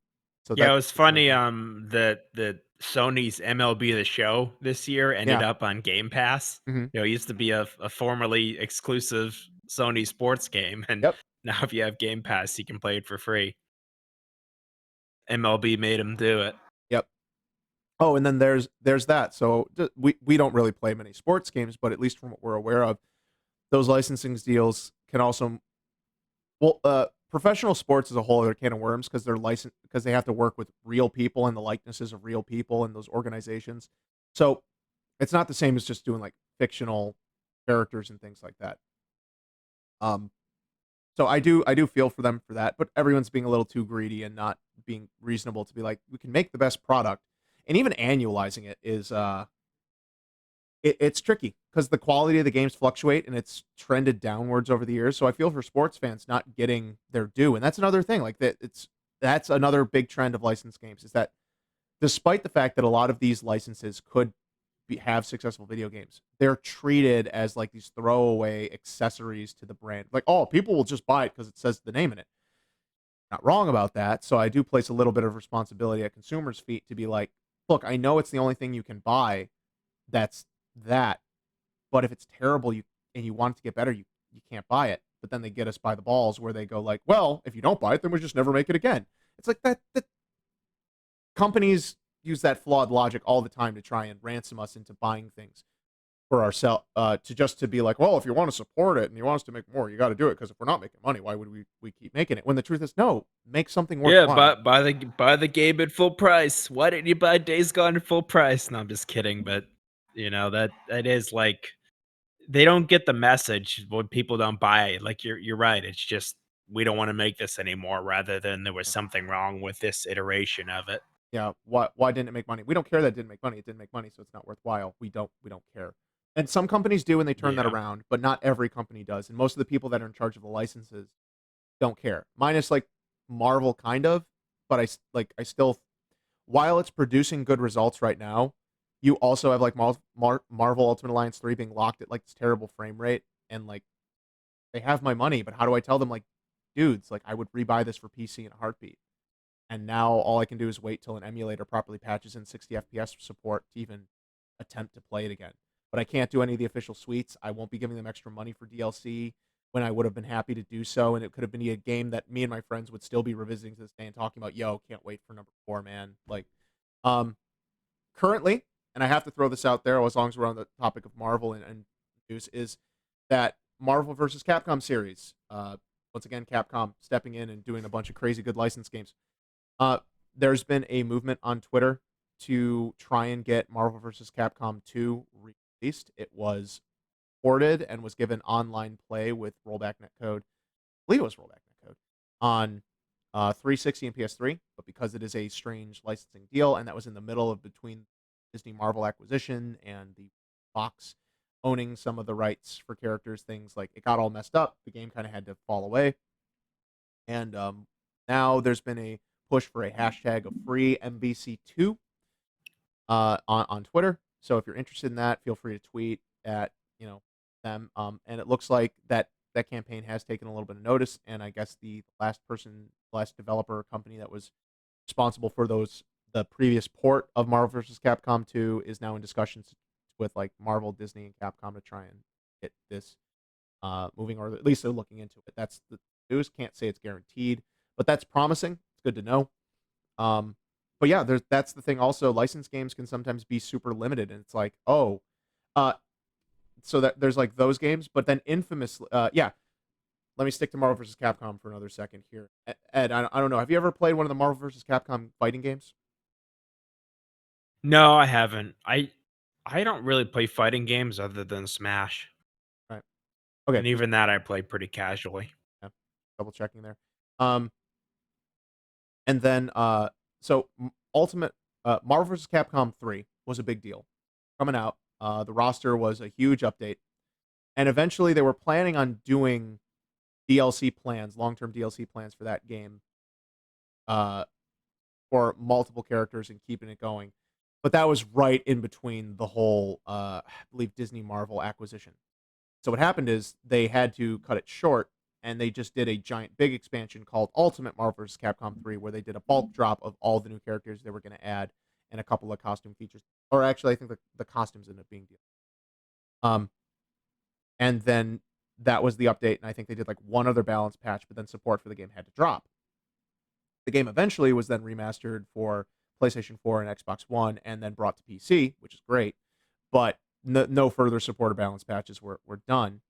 Speaker 1: so
Speaker 2: Yeah, it was
Speaker 1: that's another
Speaker 2: funny,
Speaker 1: thing.
Speaker 2: that Sony's MLB The Show this year ended
Speaker 1: Yeah.
Speaker 2: up on Game Pass.
Speaker 1: Mhm.
Speaker 2: It used to be a formerly exclusive Sony sports game, and
Speaker 1: Yep.
Speaker 2: now if you have Game Pass, you can play it for free. MLB made them do it.
Speaker 1: Yep. Oh, and then there's that. So we don't really play many sports games, but at least from what we're aware of, those licensing deals can also, well, professional sports is a whole other can of worms because they're licensed because they have to work with real people and the likenesses of real people in those organizations. So it's not the same as just doing like fictional characters and things like that. Um, so I do feel for them for that, but everyone's being a little too greedy and not being reasonable to be like, we can make the best product, and even annualizing it is it's tricky because the quality of the games fluctuate and it's trended downwards over the years. So I feel for sports fans not getting their due, and that's another thing. Like that's another big trend of licensed games, is that despite the fact that a lot of these licenses could have successful video games, they're treated as like these throwaway accessories to the brand. Like, oh, people will just buy it because it says the name in it. Not wrong about that. So I do place a little bit of responsibility at consumers' feet to be like, look, I know it's the only thing you can buy. That's that. But if it's terrible, and you want it to get better, you can't buy it. But then they get us by the balls where they go like, well, if you don't buy it, then we just never make it again. It's like that companies use that flawed logic all the time to try and ransom us into buying things for ourselves, to be like, well, if you want to support it and you want us to make more, you got to do it, because if we're not making money, why would we keep making it? When the truth is, no, make something
Speaker 2: Yeah,
Speaker 1: worthwhile.
Speaker 2: buy the game at full price. Why didn't you buy Days Gone at full price? No, I'm just kidding, but that is like they don't get the message when people don't buy it. Like you're right. It's just we don't want to make this anymore, rather than there was something wrong with this iteration of it.
Speaker 1: Yeah, why didn't it make money? We don't care that it didn't make money. It didn't make money, so it's not worthwhile. We don't care. And some companies do and they turn that
Speaker 2: Yeah.
Speaker 1: around, but not every company does. And most of the people that are in charge of the licenses don't care. Minus like Marvel kind of, but I still while it's producing good results right now, you also have like Marvel Ultimate Alliance 3 being locked at like this terrible frame rate and like they have my money, but how do I tell them like dudes, like I would rebuy this for PC in a heartbeat. And now all I can do is wait till an emulator properly patches in 60 FPS support to even attempt to play it again. But I can't do any of the official suites. I won't be giving them extra money for DLC when I would have been happy to do so. And it could have been a game that me and my friends would still be revisiting to this day and talking about, yo, can't wait for number 4, man. Like, um, currently, and I have to throw this out there as long as we're on the topic of Marvel and news, is that Marvel versus Capcom series. Once again, Capcom stepping in and doing a bunch of crazy good license games. Uh, there's been a movement on Twitter to try and get Marvel vs. Capcom 2 released. It was ported and was given online play with rollback netcode. I believe it was rollback netcode on 360 and PS3, but because it is a strange licensing deal, and that was in the middle of between Disney Marvel acquisition and the Fox owning some of the rights for characters, things like it got all messed up. The game kind of had to fall away, and now there's been a push for a hashtag of free MVC2 on Twitter. So if you're interested in that, feel free to tweet at them. And it looks like that campaign has taken a little bit of notice. And I guess the last developer company that was responsible for the previous port of Marvel vs. Capcom 2 is now in discussions with like Marvel, Disney, and Capcom to try and get this moving, or at least they're looking into it. That's the news. Can't say it's guaranteed, but that's promising. It's good to know. But yeah, that's the thing. Also, licensed games can sometimes be super limited, and it's like, oh, uh, so that there's like those games, but then infamously, yeah. Let me stick to Marvel vs. Capcom for another second here. Ed, I don't know. Have you ever played one of the Marvel vs. Capcom fighting games?
Speaker 2: No, I haven't. I don't really play fighting games other than Smash,
Speaker 1: Right. Okay.
Speaker 2: and even that I play pretty casually.
Speaker 1: Yeah, double checking there. Um, and then so Ultimate Marvel vs. Capcom 3 was a big deal coming out. The roster was a huge update, and eventually they were planning on doing DLC plans, long-term DLC plans for that game, uh, for multiple characters and keeping it going. But that was right in between the whole, I believe, Disney Marvel acquisition. So what happened is they had to cut it short, and they just did a giant, big expansion called Ultimate Marvel vs. Capcom 3, where they did a bulk drop of all the new characters they were going to add and a couple of costume features. Or actually, I think the costumes ended up being deal. And then that was the update, and I think they did like one other balance patch, but then support for the game had to drop. The game eventually was then remastered for PlayStation 4 and Xbox One, and then brought to PC, which is great. But no further support or balance patches were done.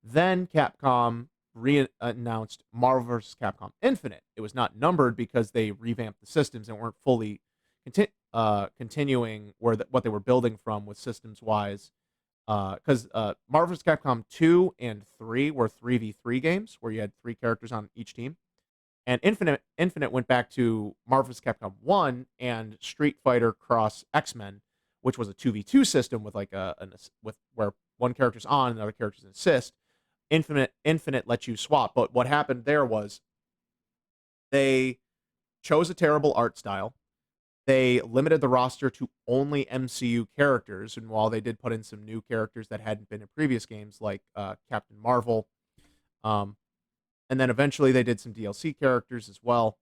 Speaker 1: Then Capcom re-announced Marvel vs. Capcom Infinite. It was not numbered because they revamped the systems and weren't fully continuing what they were building from with systems wise. Because Marvel vs. Capcom 2 and 3 were 3v3 games where you had 3 characters on each team. And Infinite went back to Marvel vs. Capcom 1 and Street Fighter Cross X-Men, which was a 2v2 system with like with where one character's on and the other character's an assist. Infinite lets you swap, but what happened there was they chose a terrible art style. They limited the roster to only MCU characters, and while they did put in some new characters that hadn't been in previous games, like Captain Marvel, um, and then eventually they did some DLC characters as well.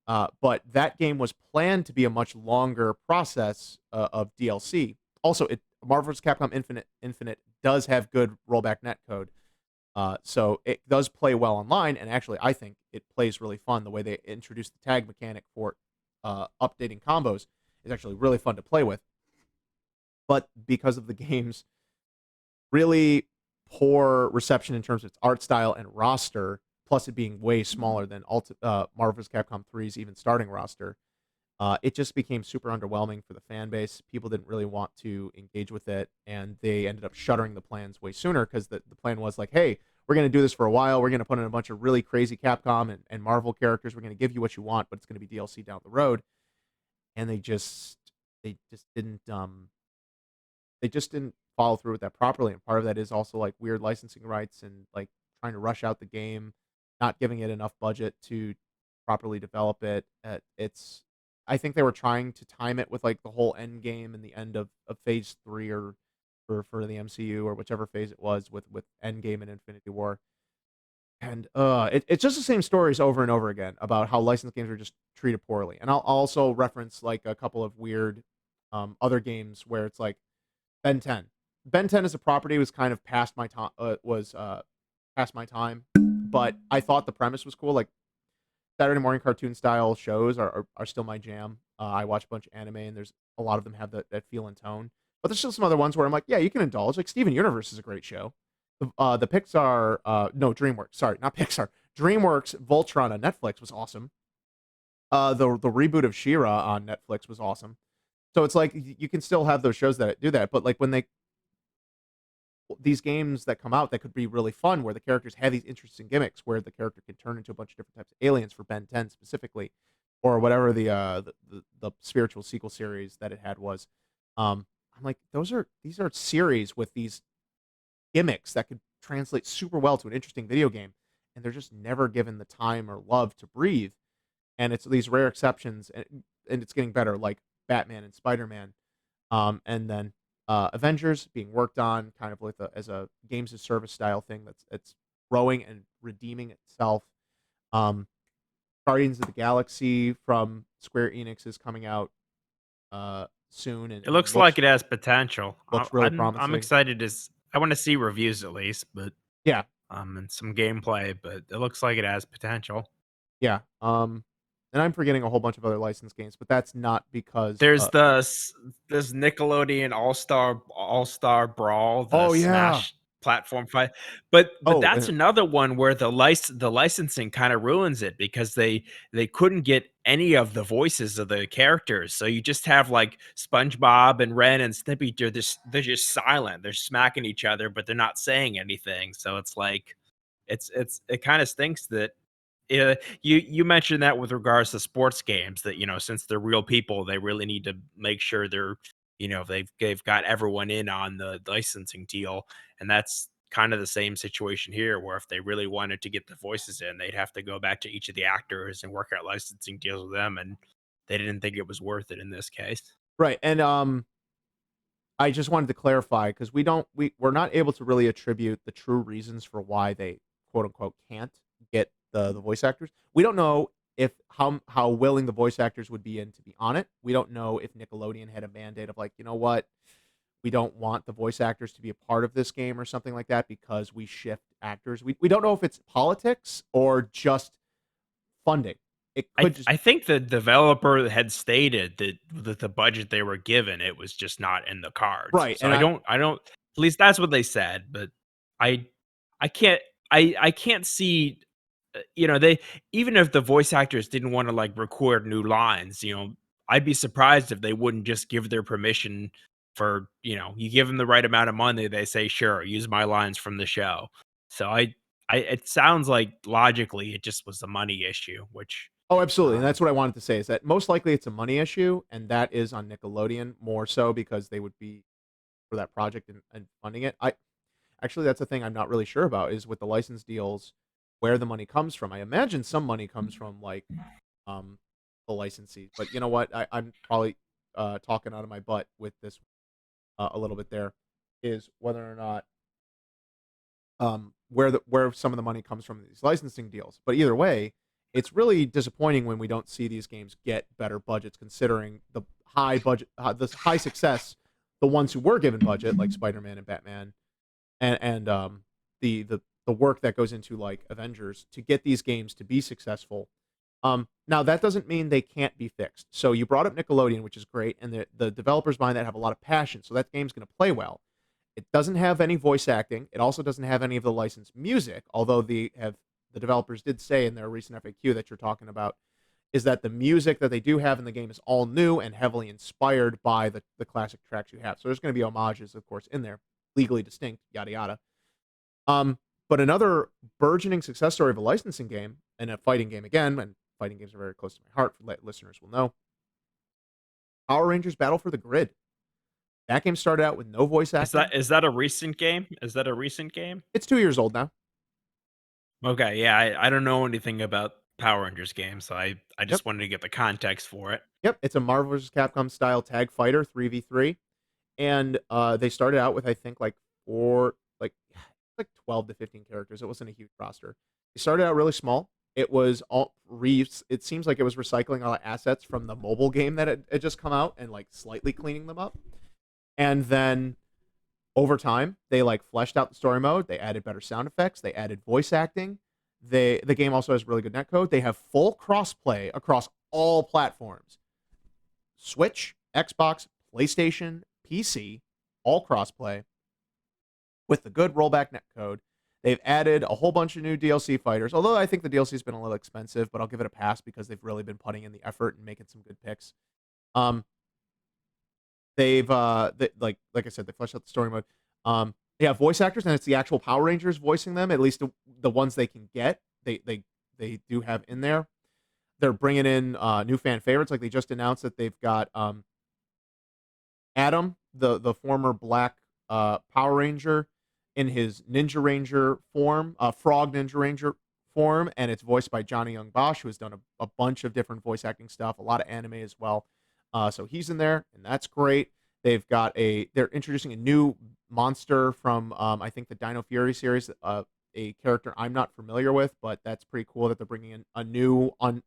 Speaker 1: But that game was planned to be a much longer process of DLC. Also, Marvel vs. Capcom Infinite does have good rollback netcode, so it does play well online. And actually, I think it plays really fun. The way they introduced the tag mechanic for updating combos is actually really fun to play with. But because of the game's really poor reception in terms of its art style and roster, plus it being way smaller than Marvel vs. Capcom 3's even starting roster, it just became super underwhelming for the fan base. People didn't really want to engage with it, and they ended up shuttering the plans way sooner because the plan was like, hey, we're going to do this for a while. We're going to put in a bunch of really crazy Capcom and Marvel characters. We're going to give you what you want, but it's going to be DLC down the road. And they just didn't follow through with that properly. And part of that is also like weird licensing rights and like trying to rush out the game, not giving it enough budget to properly develop it. I think they were trying to time it with like the whole end game and the end of phase 3 or for the MCU or whichever phase it was with Endgame and Infinity War. And it's just the same stories over and over again about how licensed games are just treated poorly. And I'll also reference like a couple of weird other games where it's like Ben 10. Ben 10 as a property was kind of past my time. Past my time, but I thought the premise was cool. Like Saturday morning cartoon style shows are still my jam. I watch a bunch of anime, and there's a lot of them have that feel and tone. But there's still some other ones where I'm like, yeah, you can indulge. Like Steven Universe is a great show. The Pixar, no, DreamWorks. Sorry, not Pixar. DreamWorks Voltron on Netflix was awesome. The reboot of She-Ra on Netflix was awesome. So it's like you can still have those shows that do that, but like when these games that come out that could be really fun, where the characters have these interesting gimmicks, where the character can turn into a bunch of different types of aliens for Ben 10 specifically, or whatever the spiritual sequel series that it had was. I'm like, these are series with these gimmicks that could translate super well to an interesting video game, and they're just never given the time or love to breathe. And it's these rare exceptions, and it's getting better, like Batman and Spider-Man, and then Avengers being worked on kind of with as a games as service style thing that's growing and redeeming itself. Guardians of the Galaxy from Square Enix is coming out soon,
Speaker 2: It
Speaker 1: and
Speaker 2: looks like it has potential.
Speaker 1: looks really
Speaker 2: I'm
Speaker 1: promising.
Speaker 2: excited I want to see reviews at least, but
Speaker 1: Yeah,
Speaker 2: and some gameplay, but it looks like it has potential.
Speaker 1: yeah. And I'm forgetting a whole bunch of other licensed games, but that's not because
Speaker 2: There's this Nickelodeon All-Star Brawl, the
Speaker 1: oh yeah.
Speaker 2: Smash platform fight, but
Speaker 1: Oh,
Speaker 2: that's another one where the licensing kinda ruins it because they couldn't get any of the voices of the characters, so you just have, like, SpongeBob and Ren and Snippy, they're just silent, they're smacking each other, but they're not saying anything, so it's like it kinda stinks that you mentioned that with regards to sports games that, since they're real people, they really need to make sure they've got everyone in on the licensing deal, and that's kind of the same situation here, where if they really wanted to get the voices in, they'd have to go back to each of the actors and work out licensing deals with them, and they didn't think it was worth it in this case.
Speaker 1: right. And I just wanted to clarify because we're not able to really attribute the true reasons for why they quote unquote can't get the voice actors. We don't know if how willing the voice actors would be in to be on it. We don't know if Nickelodeon had a mandate of like, you know what, we don't want the voice actors to be a part of this game or something like that because we shift actors. We don't know if it's politics or just funding. It could just
Speaker 2: I think the developer had stated that the budget they were given, it was just not in the cards.
Speaker 1: right.
Speaker 2: So
Speaker 1: And
Speaker 2: I don't at least that's what they said, but I I can't I can't see they even if the voice actors didn't want to like record new lines, I'd be surprised if they wouldn't just give their permission for, you give them the right amount of money, they say, "Sure, use my lines from the show." So it sounds like logically it just was a money issue, which
Speaker 1: oh, absolutely, and
Speaker 2: um
Speaker 1: that's what I wanted to say is that most likely it's a money issue, and that is on Nickelodeon more so because they would be for that project and funding it. I actually that's the thing I'm not really sure about is with the license deals where the money comes from. I imagine some money comes from like um the licensees, but you know what? I'm probably talking out of my butt with this a little bit there is whether or not where some of the money comes from in these licensing deals. But either way, it's really disappointing when we don't see these games get better budgets, considering the high budget, the high success, the ones who were given budget, like Spider-Man and Batman, and the work that goes into like Avengers to get these games to be successful. Now that doesn't mean they can't be fixed. So you brought up Nickelodeon, which is great, and the developers behind that have a lot of passion, so that game's going to play well. It doesn't have any voice acting. It also doesn't have any of the licensed music, although the developers did say in their recent FAQ that you're talking about is that the music that they do have in the game is all new and heavily inspired by the classic tracks you have. So there's going to be homages, of course, in there, legally distinct, yada yada. But another burgeoning success story of a licensing game and a fighting game again, and fighting games are very close to my heart, listeners will know. Power Rangers Battle for the Grid. That game started out with no voice acting.
Speaker 2: Is that a recent game? Is that a recent game?
Speaker 1: It's 2 years old now.
Speaker 2: Okay, yeah, I don't know anything about Power Rangers games, so I
Speaker 1: Yep.
Speaker 2: just wanted to get the context for it.
Speaker 1: Yep. It's a Marvel vs. Capcom style tag fighter, 3v3. And they started out with, I think, like 4, like 12 to 15 characters. It wasn't a huge roster. They started out really small. It was all it seems like it was recycling all the assets from the mobile game that had just come out and like slightly cleaning them up. And then over time, they like fleshed out the story mode. They added better sound effects. They added voice acting. The game also has really good netcode. They have full crossplay across all platforms: Switch, Xbox, PlayStation, PC, all crossplay with the good rollback netcode. They've added a whole bunch of new DLC fighters. Although I think the DLC has been a little expensive, but I'll give it a pass because they've really been putting in the effort and making some good picks. Um, like I said, they fleshed out the story mode. Yeah, voice actors, and it's the actual Power Rangers voicing them. At least the ones they can get, they do have in there. They're bringing in new fan favorites. Like they just announced that they've got Adam, the former Black Power Ranger, in his Ninja Ranger form, Frog Ninja Ranger form, and it's voiced by Johnny Young Bosch, who has done a bunch of different voice acting stuff, a lot of anime as well. So he's in there, and that's great. They're introducing a new monster from I think the Dino Fury series, a character I'm not familiar with, but that's pretty cool that they're bringing in a new I'm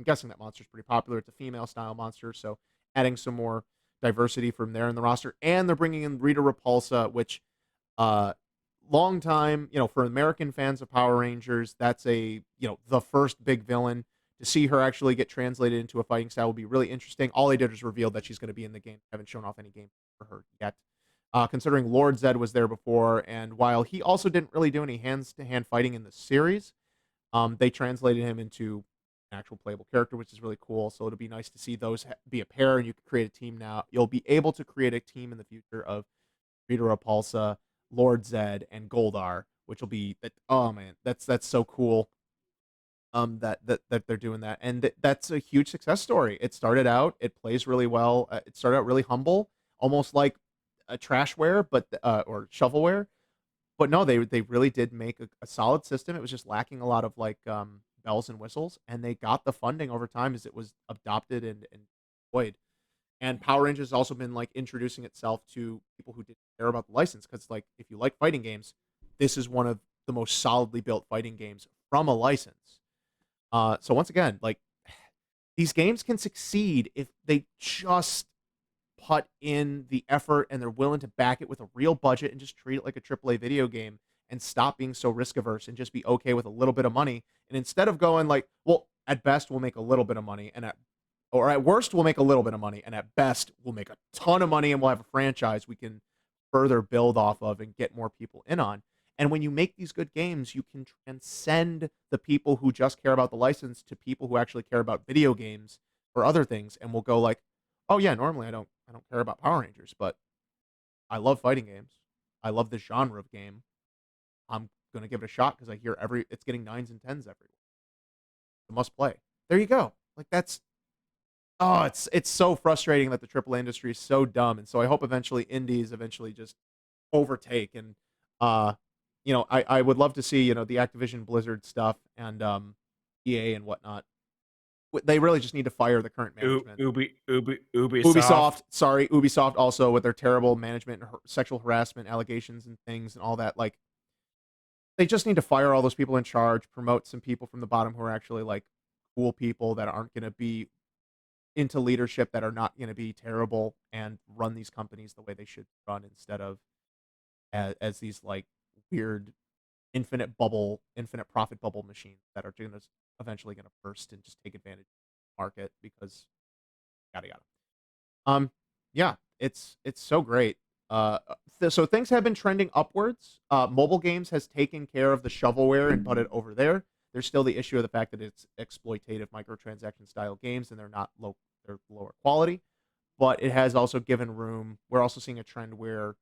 Speaker 1: guessing that monster's pretty popular. It's a female style monster, so adding some more diversity from there in the roster, and they're bringing in Rita Repulsa, which uh, long time, for American fans of Power Rangers, that's the first big villain. To see her actually get translated into a fighting style will be really interesting. All they did was reveal that she's going to be in the game. Haven't shown off any game for her yet. Considering Lord Zed was there before, and while he also didn't really do any hands-to-hand fighting in the series, they translated him into an actual playable character, which is really cool. So it'll be nice to see those be a pair, and you can create a team now. You'll be able to create a team in the future of Rita Repulsa, Lord Zed, and Goldar, which will be that. Oh man, that's so cool. That they're doing that, and that's a huge success story. It started out, it plays really well. It started out really humble, almost like a trashware, but or shovelware. But no, they really did make a solid system. It was just lacking a lot of like bells and whistles, and they got the funding over time as it was adopted and deployed. And Power Rangers has also been like introducing itself to people who didn't care about the license, because like if you like fighting games, this is one of the most solidly built fighting games from a license. So once again, like these games can succeed if they just put in the effort and they're willing to back it with a real budget and just treat it like a AAA video game and stop being so risk averse and just be okay with a little bit of money. And instead of going like, well, at best we'll make a little bit of money, and at worst we'll make a little bit of money, and at best we'll make a ton of money, and we'll have a franchise we can further build off of and get more people in on. And when you make these good games, you can transcend the people who just care about the license to people who actually care about video games or other things, and will go like, "Oh yeah, normally I don't care about Power Rangers, but I love fighting games. I love this genre of game. I'm gonna give it a shot because I hear it's getting 9s and 10s everywhere. It's a must play." There you go. Like that's it's so frustrating that the AAA industry is so dumb, and so I hope eventually indies eventually just overtake. And uh I would love to see the Activision Blizzard stuff and EA and whatnot. They really just need to fire the current management.
Speaker 2: Ubisoft.
Speaker 1: Ubisoft also, with their terrible management and sexual harassment allegations and things and all that. Like they just need to fire all those people in charge, promote some people from the bottom who are actually like cool people that aren't going to be into leadership, that are not going to be terrible, and run these companies the way they should run, instead of as these like weird infinite profit bubble machines that are eventually going to burst and just take advantage of the market because yada yada. Yeah, it's so great. So things have been trending upwards. Mobile games has taken care of the shovelware and put it over there. There's still the issue of the fact that it's exploitative microtransaction style games, and they're lower quality. But it has also given room. We're also seeing a trend where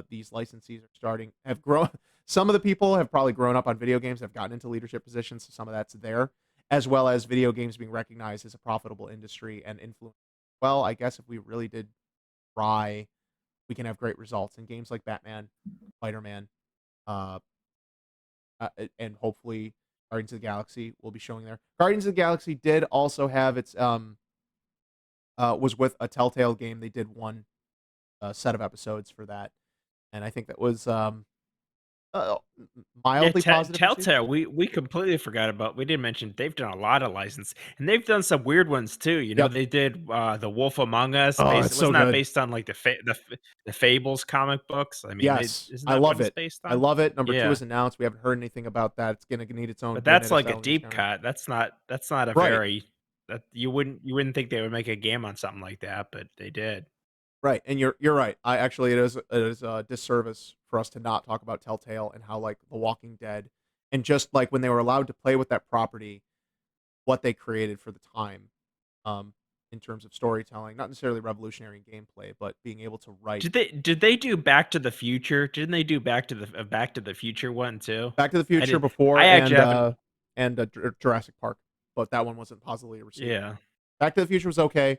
Speaker 1: these licensees are have grown. Some of the people have probably grown up on video games, have gotten into leadership positions, so some of that's there, as well as video games being recognized as a profitable industry and influence. Well, I guess if we really did try, we can have great results in games like Batman, Spider-Man, uh, and hopefully Guardians of the Galaxy will be showing there. Guardians of the Galaxy did also have its was with a Telltale game. They did one set of episodes for that, and I think that was uh,
Speaker 2: Yeah,
Speaker 1: mildly positive received.
Speaker 2: Telltale, we completely forgot about we didn't mention they've done a lot of license, and they've done some weird ones too,
Speaker 1: Yep.
Speaker 2: they did, The Wolf Among Us
Speaker 1: Oh,
Speaker 2: based
Speaker 1: it's so
Speaker 2: wasn't that
Speaker 1: good.
Speaker 2: based on, like, the Fables comic books? I mean, they
Speaker 1: Yes,
Speaker 2: isn't
Speaker 1: I
Speaker 2: that what
Speaker 1: love
Speaker 2: it's
Speaker 1: it.
Speaker 2: based
Speaker 1: I
Speaker 2: on?
Speaker 1: love it. Number 2
Speaker 2: Yeah,
Speaker 1: is announced. We haven't heard anything about that. It's gonna need its own
Speaker 2: but that's
Speaker 1: Bayonetta
Speaker 2: like a
Speaker 1: style games
Speaker 2: deep
Speaker 1: coming out.
Speaker 2: cut, that's not a
Speaker 1: Right.
Speaker 2: very that you wouldn't think they would make a game on something like that, but they did.
Speaker 1: Right, and you're right. I actually it is a disservice for us to not talk about Telltale and how, like, The Walking Dead and just, like, when they were allowed to play with that property, what they created for the time, um, in terms of storytelling, not necessarily revolutionary in gameplay, but being able to write.
Speaker 2: Did they do Back to the Future? Didn't they do Back to the Future one too?
Speaker 1: Back to the
Speaker 2: I
Speaker 1: Future
Speaker 2: did I
Speaker 1: before
Speaker 2: actually haven't
Speaker 1: Jurassic Park, but that one wasn't positively received.
Speaker 2: yeah.
Speaker 1: Back to the Future was okay.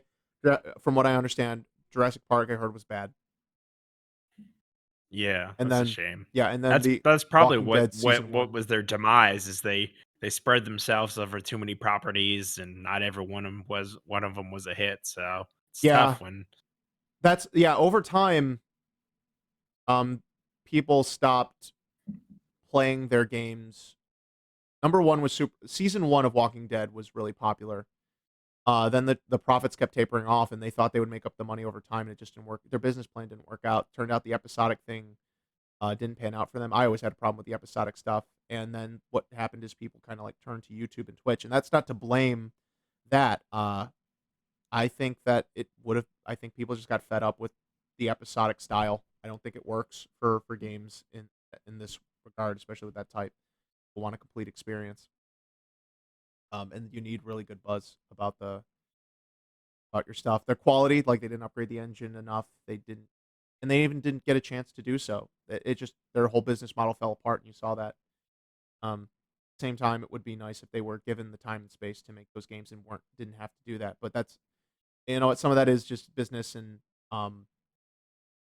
Speaker 1: From what I understand, Jurassic Park I heard was bad.
Speaker 2: Yeah,
Speaker 1: And
Speaker 2: that's a
Speaker 1: then
Speaker 2: shame.
Speaker 1: yeah, and then the
Speaker 2: That's probably
Speaker 1: Walking Dead season
Speaker 2: what
Speaker 1: 1.
Speaker 2: was their demise is they spread themselves over too many properties and not every one of them was a hit, so it's
Speaker 1: Yeah,
Speaker 2: tough when
Speaker 1: over time, um, people stopped playing their games. Number 1 was season 1 of Walking Dead was really popular. Then the profits kept tapering off, and they thought they would make up the money over time, and it just didn't work. Their business plan didn't work out. Turned out the episodic thing didn't pan out for them. I always had a problem with the episodic stuff. And then what happened is people kind of like turned to YouTube and Twitch, and that's not to blame that. I think that it would have. I think people just got fed up with the episodic style. I don't think it works for games in this regard, especially with that type. People want a complete experience, and you need really good buzz about your stuff. Their quality, like they didn't upgrade the engine enough. They didn't, and they even didn't get a chance to do so. It just their whole business model fell apart, and you saw that. Same time, it would be nice if they were given the time and space to make those games and didn't have to do that. But that's what some of that is just business, and um,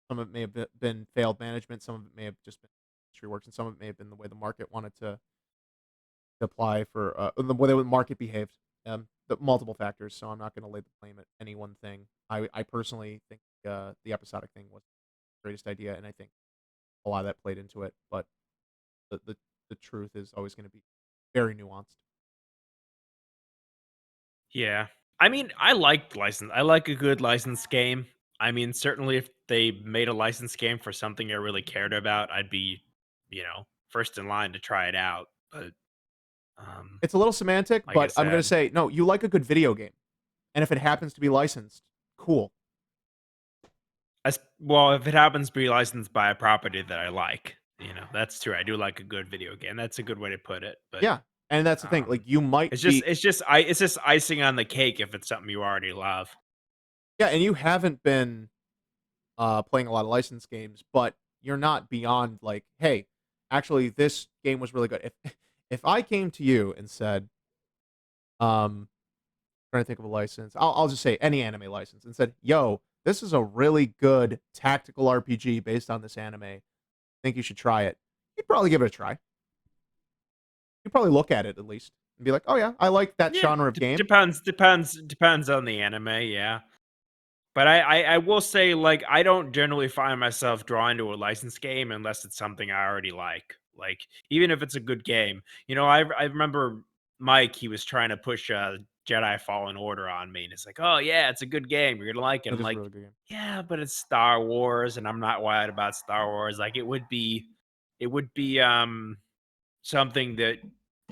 Speaker 1: some of it may have been failed management. Some of it may have just been industry works, and some of it may have been the way the market wanted to apply for the way the market behaved. The multiple factors. So I'm not going to lay the blame at any one thing. I personally think the episodic thing was the greatest idea, and I think a lot of that played into it. But the the, the truth is always going to be very nuanced.
Speaker 2: yeah. I mean, I like a good licensed game. I mean, certainly if they made a licensed game for something I really cared about, I'd be, first in line to try it out. But um
Speaker 1: It's a little semantic,
Speaker 2: like I
Speaker 1: but I'm going to
Speaker 2: said,
Speaker 1: say no. You like a good video game, and if it happens to be licensed, cool.
Speaker 2: well, if it happens to be licensed by a property that I like, that's true. I do like a good video game. That's a good way to put it. But
Speaker 1: Yeah, and that's the thing. Like
Speaker 2: um,
Speaker 1: you might be
Speaker 2: it's just icing on the cake if it's something you already love.
Speaker 1: yeah, and you haven't been playing a lot of licensed games, but you're not beyond like, hey, actually, this game was really good. If if I came to you and said, trying to think of a license, I'll just say any anime license, and said, yo, this is a really good tactical RPG based on this anime. Think you should try it. You'd probably give it a try. You'd probably look at it at least and be like, oh yeah, I like that
Speaker 2: Yeah,
Speaker 1: genre of game.
Speaker 2: depends on the anime. Yeah. But I will say, like, I don't generally find myself drawn to a licensed game unless it's something I already like. Like, even if it's a good game. I remember Mike, he was trying to push Jedi Fallen Order on me, and it's like, "Oh, yeah, it's a good game. You're gonna like it."
Speaker 1: It
Speaker 2: I'm
Speaker 1: is a
Speaker 2: like,
Speaker 1: really good game.
Speaker 2: "Yeah, but it's Star Wars, and I'm not wild about Star Wars." Like, it would be, something that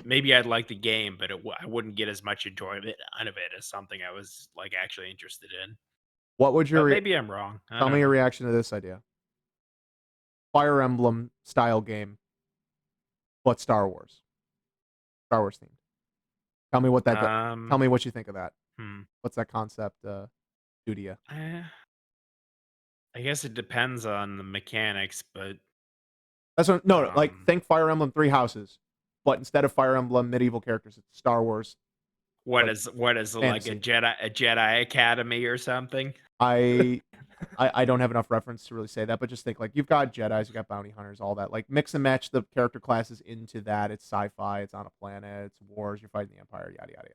Speaker 2: maybe I'd like the game, but I wouldn't get as much enjoyment out of it as something I was, like, actually interested in.
Speaker 1: What would your
Speaker 2: But maybe I'm wrong. I
Speaker 1: tell me
Speaker 2: don't
Speaker 1: your
Speaker 2: know.
Speaker 1: reaction to this idea? Fire Emblem style game, but Star Wars themed. Tell me what that. Tell
Speaker 2: Um,
Speaker 1: me what you think of that.
Speaker 2: hmm.
Speaker 1: What's that concept do to you?
Speaker 2: Eh, I guess it depends on the mechanics, but
Speaker 1: That's what, no, like
Speaker 2: um,
Speaker 1: think Fire Emblem Three Houses, but instead of Fire Emblem medieval characters, it's Star Wars like
Speaker 2: what is it, like
Speaker 1: fantasy.
Speaker 2: A Jedi Academy or something?
Speaker 1: I I don't have enough reference to really say that, but just think like you've got Jedi's, you got bounty hunters, all that. Like mix and match the character classes into that. It's sci-fi. It's on a planet. It's wars. You're fighting the Empire. Yada yada yada.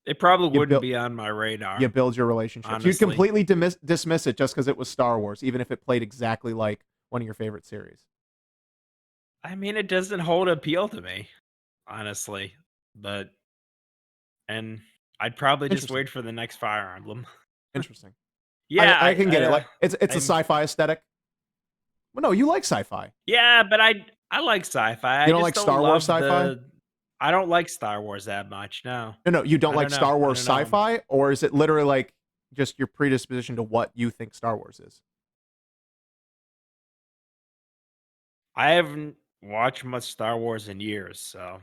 Speaker 2: It probably
Speaker 1: You
Speaker 2: wouldn't
Speaker 1: build
Speaker 2: be on my
Speaker 1: you
Speaker 2: radar,
Speaker 1: build your relationships. You'd
Speaker 2: honestly.
Speaker 1: completely dismiss it just because it was Star Wars, even if it played exactly like one of your favorite series.
Speaker 2: I mean, it doesn't hold appeal to me, honestly, but and I'd probably just
Speaker 1: Interesting.
Speaker 2: wait for the next Fire Emblem.
Speaker 1: Interesting.
Speaker 2: Yeah,
Speaker 1: I can get it. Like it's a
Speaker 2: I'm
Speaker 1: sci-fi aesthetic. Well, no, you like sci-fi.
Speaker 2: yeah, but I like sci-fi.
Speaker 1: You
Speaker 2: I
Speaker 1: don't
Speaker 2: just
Speaker 1: like
Speaker 2: don't
Speaker 1: Star Wars
Speaker 2: love
Speaker 1: sci-fi?
Speaker 2: the I don't like Star Wars that much, no.
Speaker 1: No, no, you don't
Speaker 2: I
Speaker 1: like
Speaker 2: don't know,
Speaker 1: Star
Speaker 2: I
Speaker 1: Wars
Speaker 2: don't know.
Speaker 1: sci-fi, or is it literally like just your predisposition to what you think Star Wars is?
Speaker 2: I haven't watched much Star Wars in years, so,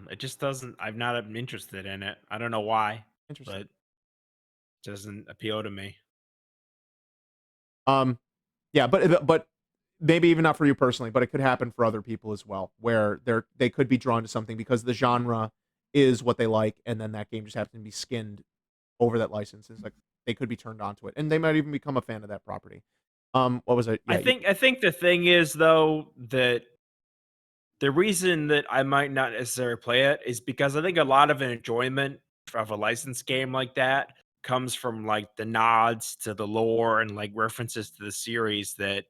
Speaker 2: it just doesn't I'm not interested in it. I don't know why,
Speaker 1: Interesting.
Speaker 2: but it doesn't appeal to me.
Speaker 1: Um, yeah, but maybe even not for you personally, but it could happen for other people as well, where they could be drawn to something because the genre is what they like, and then that game just happens to be skinned over that license. It's like they could be turned on to it, and they might even become a fan of that property. What was it? Yeah,
Speaker 2: I think the thing is, though, that the reason that I might not necessarily play it is because I think a lot of an enjoyment of a licensed game like that comes from like the nods to the lore and like references to the series that,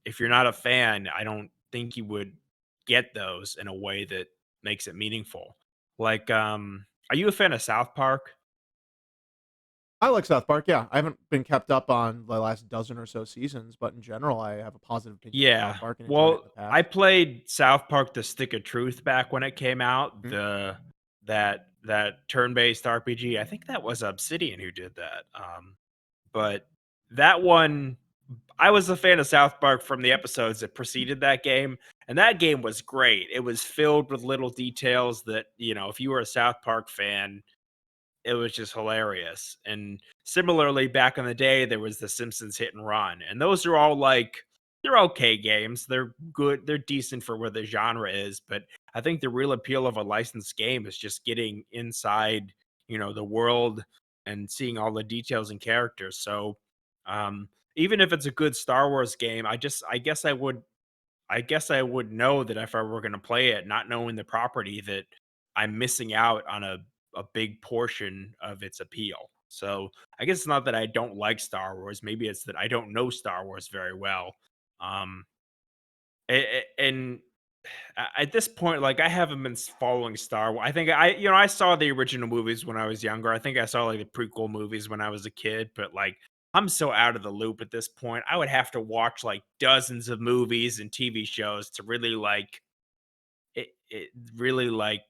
Speaker 2: if you're not a fan, I don't think you would get those in a way that makes it meaningful. Like, are you a fan of South Park?
Speaker 1: I like South Park. Yeah, I haven't been kept up on the last dozen or so seasons, but in general, I have a positive opinion of
Speaker 2: Yeah.
Speaker 1: South Park and enjoyed it in
Speaker 2: Well,
Speaker 1: the
Speaker 2: I
Speaker 1: past.
Speaker 2: played South Park: The Stick of Truth back when it came out.
Speaker 1: Mhm.
Speaker 2: That turn-based RPG. I think that was Obsidian who did that. But that one, I was a fan of South Park from the episodes that preceded that game, and that game was great. It was filled with little details that, if you were a South Park fan, it was just hilarious. And similarly, back in the day, there was the Simpsons Hit and Run, and those are all like they're okay games. They're good. They're decent for where the genre is. But I think the real appeal of a licensed game is just getting inside, the world and seeing all the details and characters. So, even if it's a good Star Wars game, I guess I would know that if I were going to play it, not knowing the property, that I'm missing out on a big portion of its appeal. So I guess it's not that I don't like Star Wars. Maybe it's that I don't know Star Wars very well. Um, and at this point, like I haven't been following Star Wars. I think I saw the original movies when I was younger. I think I saw like the prequel movies when I was a kid, but like I'm so out of the loop at this point. I would have to watch like dozens of movies and TV shows to really like it really like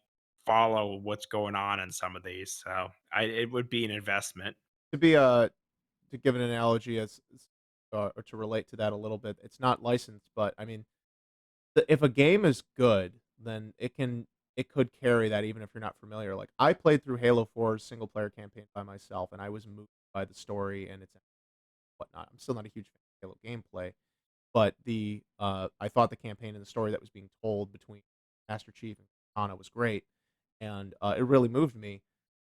Speaker 2: follow what's going on in some of these. So it would be an investment.
Speaker 1: To be to give an analogy or to relate to that a little bit, it's not licensed, but I mean, if a game is good, then it could carry that even if you're not familiar. Like I played through Halo 4's single player campaign by myself, and I was moved by the story and its whatnot. I'm still not a huge fan of Halo gameplay, but I thought the campaign and the story that was being told between Master Chief and Cortana was great, and it really moved me.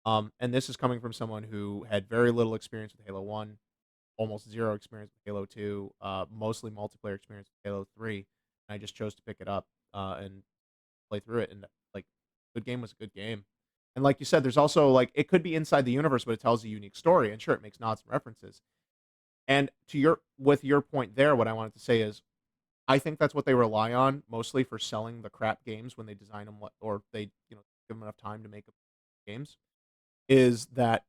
Speaker 1: And this is coming from someone who had very little experience with Halo 1, almost zero experience with Halo 2, mostly multiplayer experience with Halo 3. And I just chose to pick it up and play through it. And like, good game was a good game. And like you said, there's also like it could be inside the universe, but it tells a unique story. And sure, it makes nods and references. And to your point there, what I wanted to say is, I think that's what they rely on mostly for selling the crap games when they design them, or they give them enough time to make games. Is that,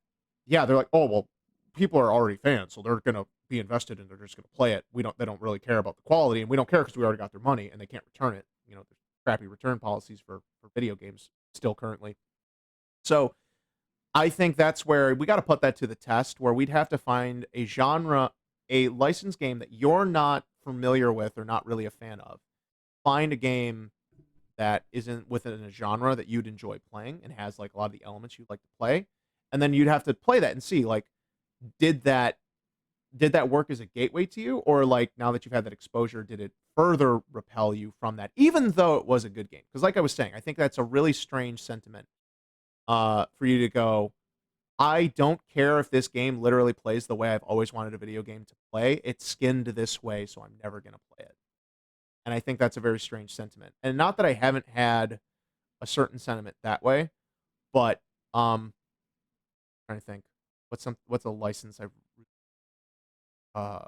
Speaker 1: yeah, they're like, "Oh, well, people are already fans, so they're gonna be invested and they're just gonna play it. They don't really care about the quality, and we don't care because we already got their money and they can't return it." There's crappy return policies for video games still currently. So, I think that's where we gotta put that to the test, where we'd have to find a genre, a licensed game that you're not familiar with or not really a fan of. Find a game that isn't within a genre that you'd enjoy playing and has like a lot of the elements you'd like to play. And then you'd have to play that and see like, did that did that work as a gateway to you? Or, like, now that you've had that exposure, did it further repel you from that, even though it was a good game? Because like I was saying, I think that's a really strange sentiment, for you to go, "I don't care if this game literally plays the way I've always wanted a video game to play. It's skinned this way, so I'm never gonna play it." And I think that's a very strange sentiment. And not that I haven't had a certain sentiment that way, but, trying to think, what's a license uh,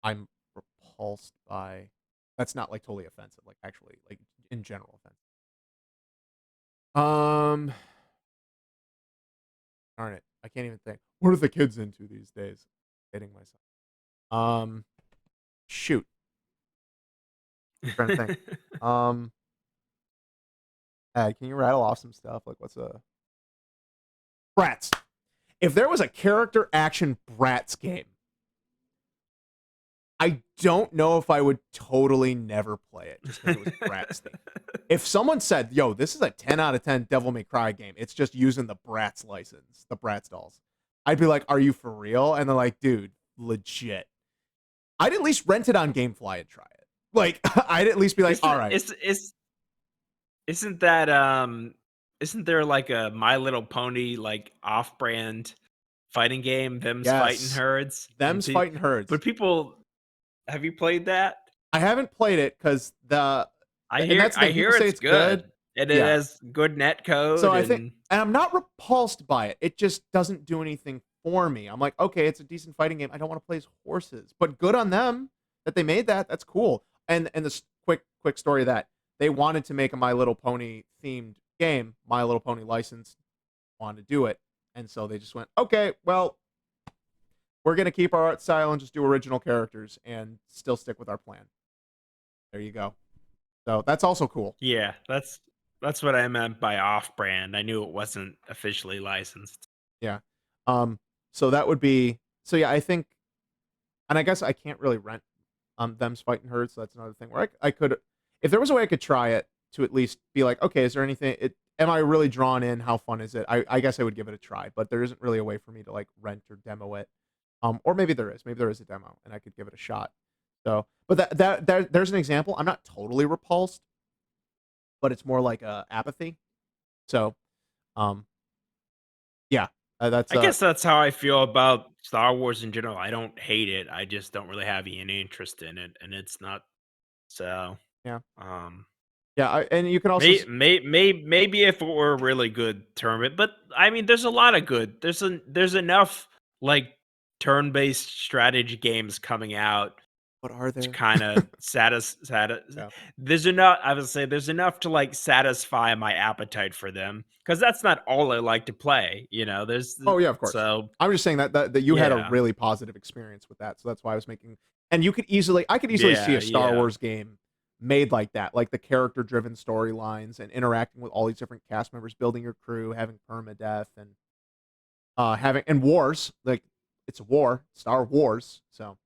Speaker 1: I'm repulsed by that's not, like, totally offensive, like, actually, like, in general offensive. Um, darn it, I can't even think. What are the kids into these days? Hitting myself. Um, shoot, trying to think. Um, can you rattle off some stuff? Like, what's a Bratz. If there was a character action Bratz game, I don't know if I would totally never play it just because it was Bratz theme. If someone said, "Yo, this is a 10 out of 10 Devil May Cry game. It's just using the Bratz license, the Bratz dolls." I'd be like, "Are you for real?" And they're like, "Dude, legit." I'd at least rent it on GameFly and try it. Like, I'd at least be like, "All
Speaker 2: Isn't
Speaker 1: right."
Speaker 2: isn't that isn't there like a My Little Pony like off-brand fighting game, Them's Fighting
Speaker 1: Yes.
Speaker 2: Herds?
Speaker 1: Them's fighting herds.
Speaker 2: But people, have you played that?
Speaker 1: I haven't played it because and that's the
Speaker 2: I
Speaker 1: thing, people
Speaker 2: hear
Speaker 1: say
Speaker 2: it's
Speaker 1: it's good.
Speaker 2: good, and it
Speaker 1: Yeah.
Speaker 2: has good net
Speaker 1: So
Speaker 2: code
Speaker 1: I think
Speaker 2: and
Speaker 1: and I'm not repulsed by it. It just doesn't do anything for me. I'm like, "Okay, it's a decent fighting game. I don't wanna play as horses." But good on them that they made that. That's cool. And this quick story of that, they wanted to make a My Little Pony themed game. My Little Pony licensed, wanted to do it. And so they just went, "Okay, well, we're gonna keep our art style and just do original characters and still stick with our plan." There you go. So that's also cool.
Speaker 2: yeah, that's what I meant by off-brand. I knew it wasn't officially licensed.
Speaker 1: Yeah. Um, so that would be so yeah, I think and I guess I can't really rent them's fighting herds, so that's another thing where I could if there was a way I could try it to at least be like, okay, is there anything am I really drawn in? How fun is it? I guess I would give it a try, but there isn't really a way for me to like rent or demo it. Or maybe there is. Maybe there is a demo and I could give it a shot. So, but there's an example. I'm not totally repulsed, but it's more like apathy. So, um, yeah, that's
Speaker 2: I guess that's how I feel about Star Wars in general. I don't hate it. I just don't really have any interest in it, and it's not so.
Speaker 1: yeah,
Speaker 2: Um,
Speaker 1: yeah. And you can also
Speaker 2: maybe if it were a really good tournament, but I mean, there's a lot of good. There's enough like turn-based strategy games coming out
Speaker 1: what are
Speaker 2: to
Speaker 1: there?
Speaker 2: kinda
Speaker 1: Yeah.
Speaker 2: there's enough I would say there's enough to, like, satisfy my appetite for them, because that's not all I like to play, you know, there's the
Speaker 1: Oh, yeah, of course.
Speaker 2: so,
Speaker 1: I'm just saying that you had a
Speaker 2: yeah.
Speaker 1: really positive experience with that, so that's why I was making and I could easily see
Speaker 2: Yeah,
Speaker 1: a Star
Speaker 2: yeah.
Speaker 1: Wars game made like that, like the character-driven storylines and interacting with all these different cast members, building your crew, having permadeath, and, having and wars, like, it's a war, Star Wars, so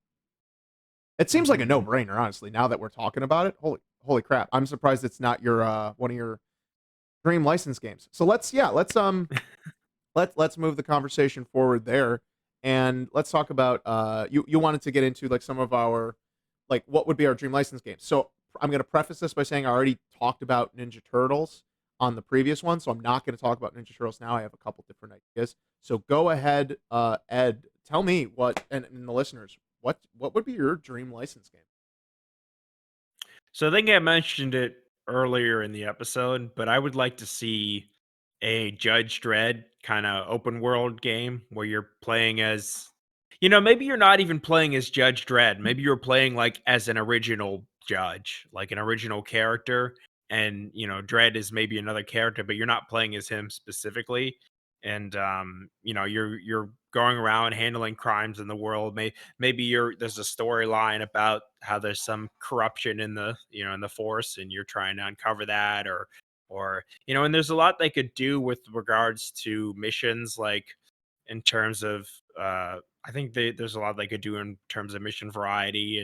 Speaker 1: it seems like a
Speaker 2: Mhm.
Speaker 1: no-brainer, honestly, now that we're talking about it. Holy crap, I'm surprised it's not your, one of your dream license games. So let's move the conversation forward there, and let's talk about you wanted to get into like some of our like what would be our dream license games. So I'm going to preface this by saying I already talked about Ninja Turtles on the previous one, so I'm not going to talk about Ninja Turtles now. I have a couple different ideas. So go ahead, Ed, tell me what and the listeners what would be your dream license game?
Speaker 2: So I think I mentioned it earlier in the episode, but I would like to see a Judge Dredd kind of open world game where you're playing as, maybe you're not even playing as Judge Dredd. Maybe you're playing like as an original judge, like an original character. And, Dredd is maybe another character, but you're not playing as him specifically. And you're going around handling crimes in the world. Maybe there's a storyline about how there's some corruption in the force, and you're trying to uncover that, or and there's a lot they could do with regards to missions, like in terms of I think there's a lot they could do in terms of mission variety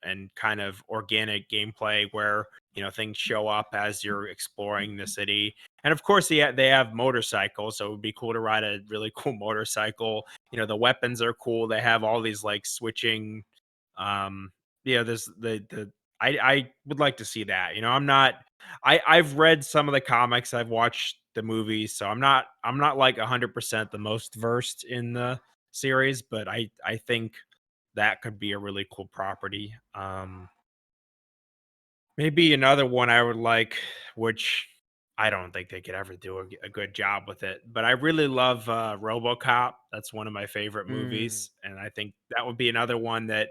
Speaker 2: and kind of organic gameplay where things show up as you're exploring the city. And of course, they have motorcycles, so it would be cool to ride a really cool motorcycle. The weapons are cool. They have all these like switching. Um, there's the I would like to see that. I'm not. I've read some of the comics. I've watched the movies, so I'm not like 100% the most versed in the series, but I think that could be a really cool property. Maybe another one I would like, which I don't think they could ever do a good job with it, but I really love RoboCop. That's one of my favorite
Speaker 1: Mm,
Speaker 2: movies, and I think that would be another one that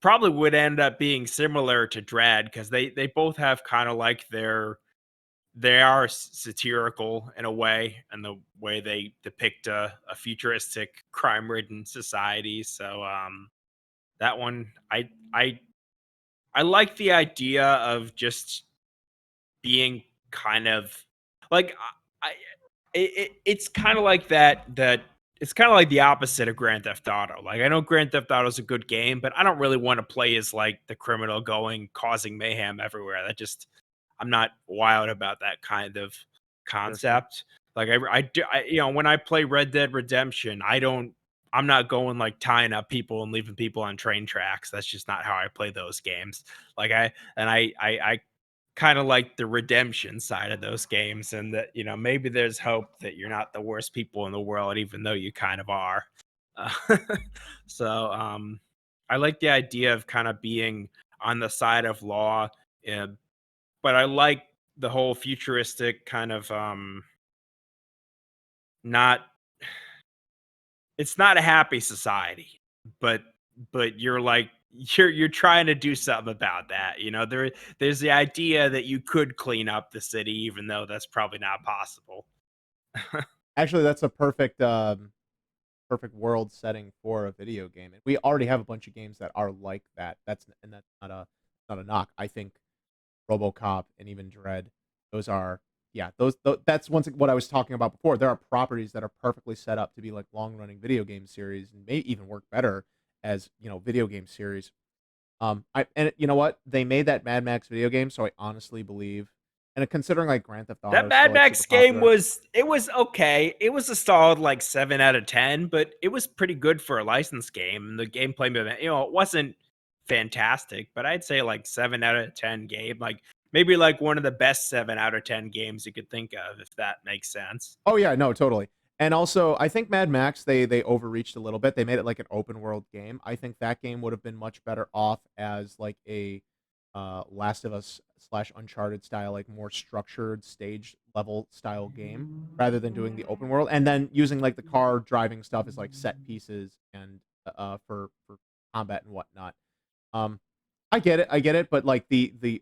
Speaker 2: probably would end up being similar to Dread because they both have kind of like they are satirical in a way, and the way they depict a futuristic crime-ridden society. So that one I like the idea of just being kind of like it's kind of like that it's kind of like the opposite of Grand Theft Auto. Like I know Grand Theft Auto is a good game, but I don't really want to play as like the criminal going causing mayhem everywhere. That just I'm not wild about that kind of
Speaker 1: sure, sure.
Speaker 2: concept. Like when I play Red Dead Redemption, I'm not going like tying up people and leaving people on train tracks. That's just not how I play those games. Like I kind of like the redemption side of those games, and that maybe there's hope that you're not the worst people in the world even though you kind of are. uh, so I like the idea of kind of being on the side of law, uh, but I like the whole futuristic kind of not it's not a happy society, but you're like you're trying to do something about that. There's the idea that you could clean up the city, even though that's probably not possible.
Speaker 1: Actually, that's a perfect world setting for a video game, and we already have a bunch of games that are like that. That's not a knock. I think RoboCop and even Dread, those are yeah, that's what I was talking about before. There are properties that are perfectly set up to be like long running video game series and may even work better as video game series. You know what? They made that Mad Max video game, so I honestly believe, and considering like Grand Theft Auto
Speaker 2: That
Speaker 1: is still
Speaker 2: Mad
Speaker 1: like super
Speaker 2: Max game
Speaker 1: popular.
Speaker 2: was okay. It was a solid like 7 out of 10, but it was pretty good for a licensed game. The gameplay, it wasn't fantastic, but I'd say like 7 out of 10 game. Like maybe like one of the best 7 out of 10 games you could think of, if that makes sense.
Speaker 1: Oh yeah, no, totally. And also, I think Mad Max they overreached a little bit. They made it like an open world game. I think that game would have been much better off as like a Last of Us slash Uncharted style, like more structured stage level style game, rather than doing the open world and then using like the car driving stuff as like set pieces and for combat and whatnot. Um, I get it, but like the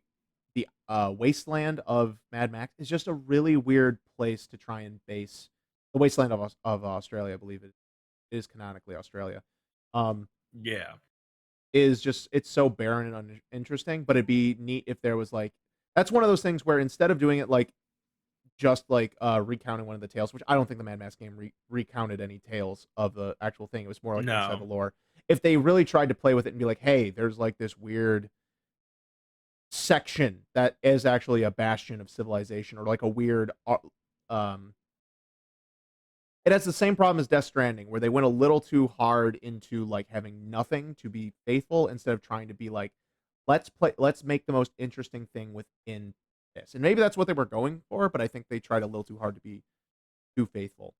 Speaker 1: wasteland of Mad Max is just a really weird place to try and base the wasteland of Australia, I believe it is canonically Australia. Um,
Speaker 2: Yeah.
Speaker 1: is just it's so barren and uninteresting, but it'd be neat if there was like that's one of those things where instead of doing it like just like recounting one of the tales, which I don't think the Mad Max game recounted any tales of the actual thing. It was more like inside
Speaker 2: No.
Speaker 1: the lore. If they really tried to play with it and be like, hey, there's like this weird section that is actually a bastion of civilization or like a weird um it has the same problem as Death Stranding where they went a little too hard into like having nothing to be faithful instead of trying to be like let's make the most interesting thing within this. And maybe that's what they were going for, but I think they tried a little too hard to be too faithful.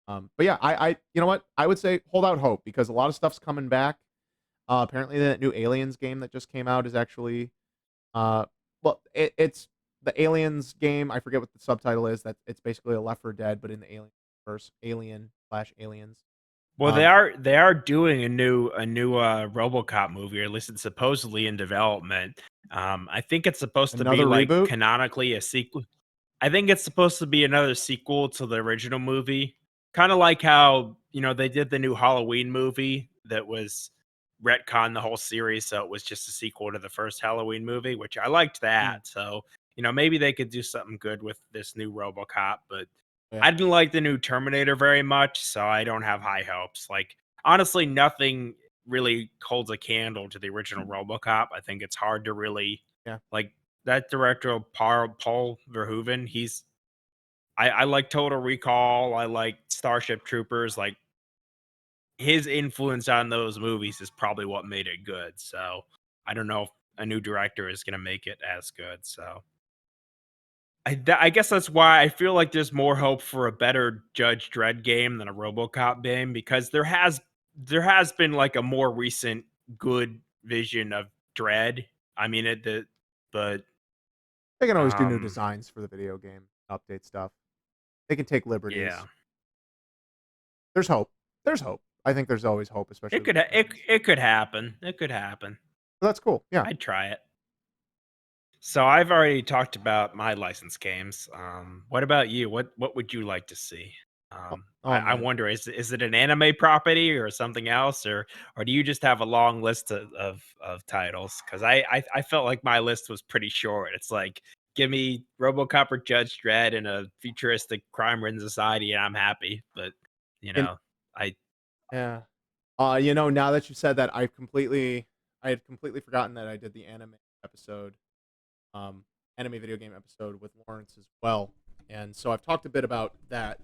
Speaker 1: But yeah, I you know what? I would say hold out hope because a lot of stuff's coming back. Apparently that new Aliens game that just came out is actually Uh, well, it's the Aliens game. I forget what the subtitle is. That it's basically a Left 4 Dead, but in the Alien verse, Alien slash Aliens.
Speaker 2: Well,
Speaker 1: Um,
Speaker 2: they are doing a new RoboCop movie, or at least it's supposedly in development. I think it's supposed to be
Speaker 1: another
Speaker 2: like
Speaker 1: reboot.
Speaker 2: canonically a sequel. I think it's supposed to be another sequel to the original movie. Kind of like how, they did the new Halloween movie that was retcon the whole series, so it was just a sequel to the first Halloween movie, which I liked
Speaker 1: Mm,
Speaker 2: that. So, maybe they could do something good with this new RoboCop, but
Speaker 1: yeah.
Speaker 2: I didn't like the new Terminator very much, so I don't have high hopes. Like honestly, nothing really holds a candle to the original RoboCop. I think it's hard to really
Speaker 1: Yeah.
Speaker 2: like that director Paul Verhoeven. I like Total Recall. I like Starship Troopers. Like his influence on those movies is probably what made it good. So I don't know if a new director is going to make it as good. So I guess that's why I feel like there's more hope for a better Judge Dredd game than a RoboCop game, because there has been like a more recent good vision of Dredd. I mean but
Speaker 1: They can always do new
Speaker 2: um
Speaker 1: designs for the video game, update stuff. They can take
Speaker 2: yeah.
Speaker 1: liberties. There's hope. There's hope. I think there's always hope, especially
Speaker 2: It
Speaker 1: with
Speaker 2: could ha-
Speaker 1: new
Speaker 2: it
Speaker 1: games.
Speaker 2: it could happen. It could happen.
Speaker 1: So that's cool. Yeah.
Speaker 2: I'd try it. So I've already talked about my licensed games. What about you? What would you like to see?
Speaker 1: Oh,
Speaker 2: I,
Speaker 1: oh
Speaker 2: I
Speaker 1: man.
Speaker 2: wonder, is it an anime property or something else, or do you just have a long list of titles? Because I felt like my list was pretty short. It's like, give me RoboCop or Judge Dredd and a futuristic crime-ridden society, and I'm happy. But you
Speaker 1: And
Speaker 2: know, I
Speaker 1: yeah. Now that you said that, I had completely forgotten that I did the episode, um, anime video game episode with Lawrence as well. And so I've talked a bit about that.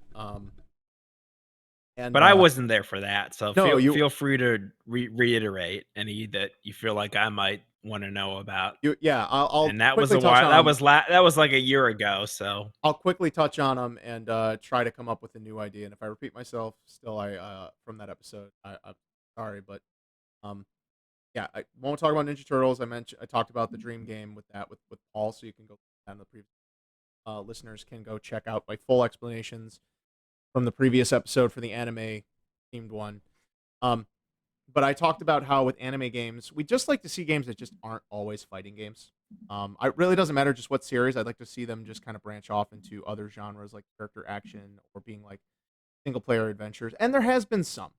Speaker 1: And
Speaker 2: but I wasn't there for that, so
Speaker 1: no,
Speaker 2: feel free to reiterate any that you feel like I might want to know about.
Speaker 1: yeah, I'll
Speaker 2: And that was
Speaker 1: quickly
Speaker 2: a
Speaker 1: touch
Speaker 2: while.
Speaker 1: on them.
Speaker 2: That was like a year ago. So
Speaker 1: I'll quickly touch on them and try to come up with a new idea. And if I repeat myself, still, I from that episode, I'm sorry, but um, yeah, I won't talk about Ninja Turtles. I talked about the Dream Game with that with Paul, so you can go down the previous listeners can go check out my full explanations from the previous episode for the anime themed one. Um, but I talked about how with anime games, we just like to see games that just aren't always fighting games. It really doesn't matter just what series. I'd like to see them just kind of branch off into other genres like character action or being like single player adventures. And there has been some,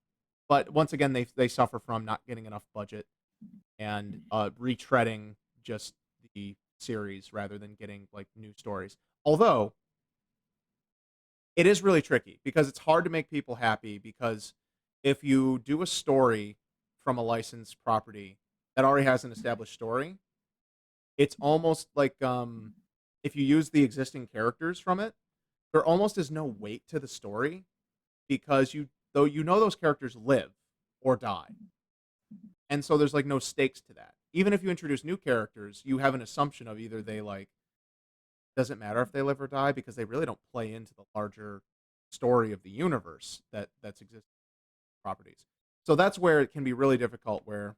Speaker 1: but once again, they suffer from not getting enough budget and retreading just the series rather than getting like new stories. Although it is really tricky because it's hard to make people happy because if you do a story from a licensed property that already has an established story, it's almost like if you use the existing characters from it, there almost is no weight to the story because though you know those characters live or die. And so there's like no stakes to that. Even if you introduce new characters, you have an assumption of either they like doesn't matter if they live or die because they really don't play into the larger story of the universe that's existing properties. So that's where it can be really difficult where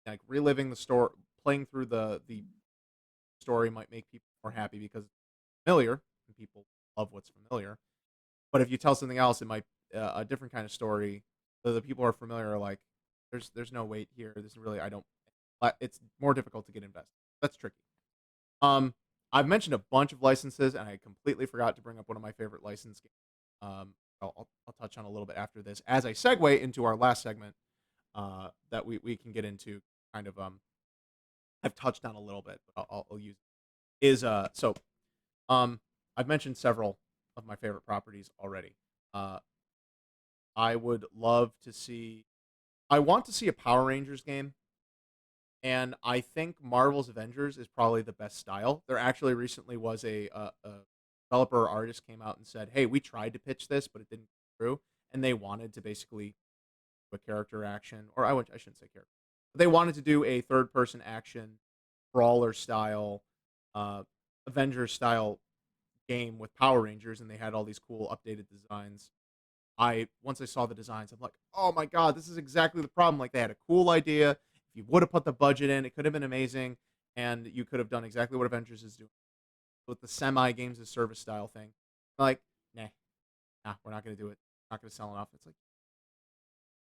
Speaker 1: like reliving the story playing through the story might make people more happy because it's familiar and people love what's familiar. But if you tell something else, it might a different kind of story. So the people who are familiar are like, there's no weight here. This is really I don't. It's more difficult to get invested. That's tricky. Um, I've mentioned a bunch of licenses, and I completely forgot to bring up one of my favorite license games. I'll touch on a little bit after this as I segue into our last segment that we can get into. Kind of I've touched on a little bit, but I'll use is so I've mentioned several of my favorite properties already. Uh, I would love to see. I want to see a Power Rangers game, and I think Marvel's Avengers is probably the best style. There actually recently was a developer or artist came out and said, "Hey, we tried to pitch this, but it didn't go through," and they wanted to basically do a character action, or I shouldn't say character. But they wanted to do a third person action brawler style, uh, Avengers style game with Power Rangers, and they had all these cool updated designs. I once I saw the designs, I'm like, oh my god, this is exactly the problem. Like they had a cool idea. If you would have put the budget in, it could have been amazing, and you could have done exactly what Avengers is doing with the semi games as service style thing. Like, nah, we're not gonna do it. Not gonna sell enough. It's like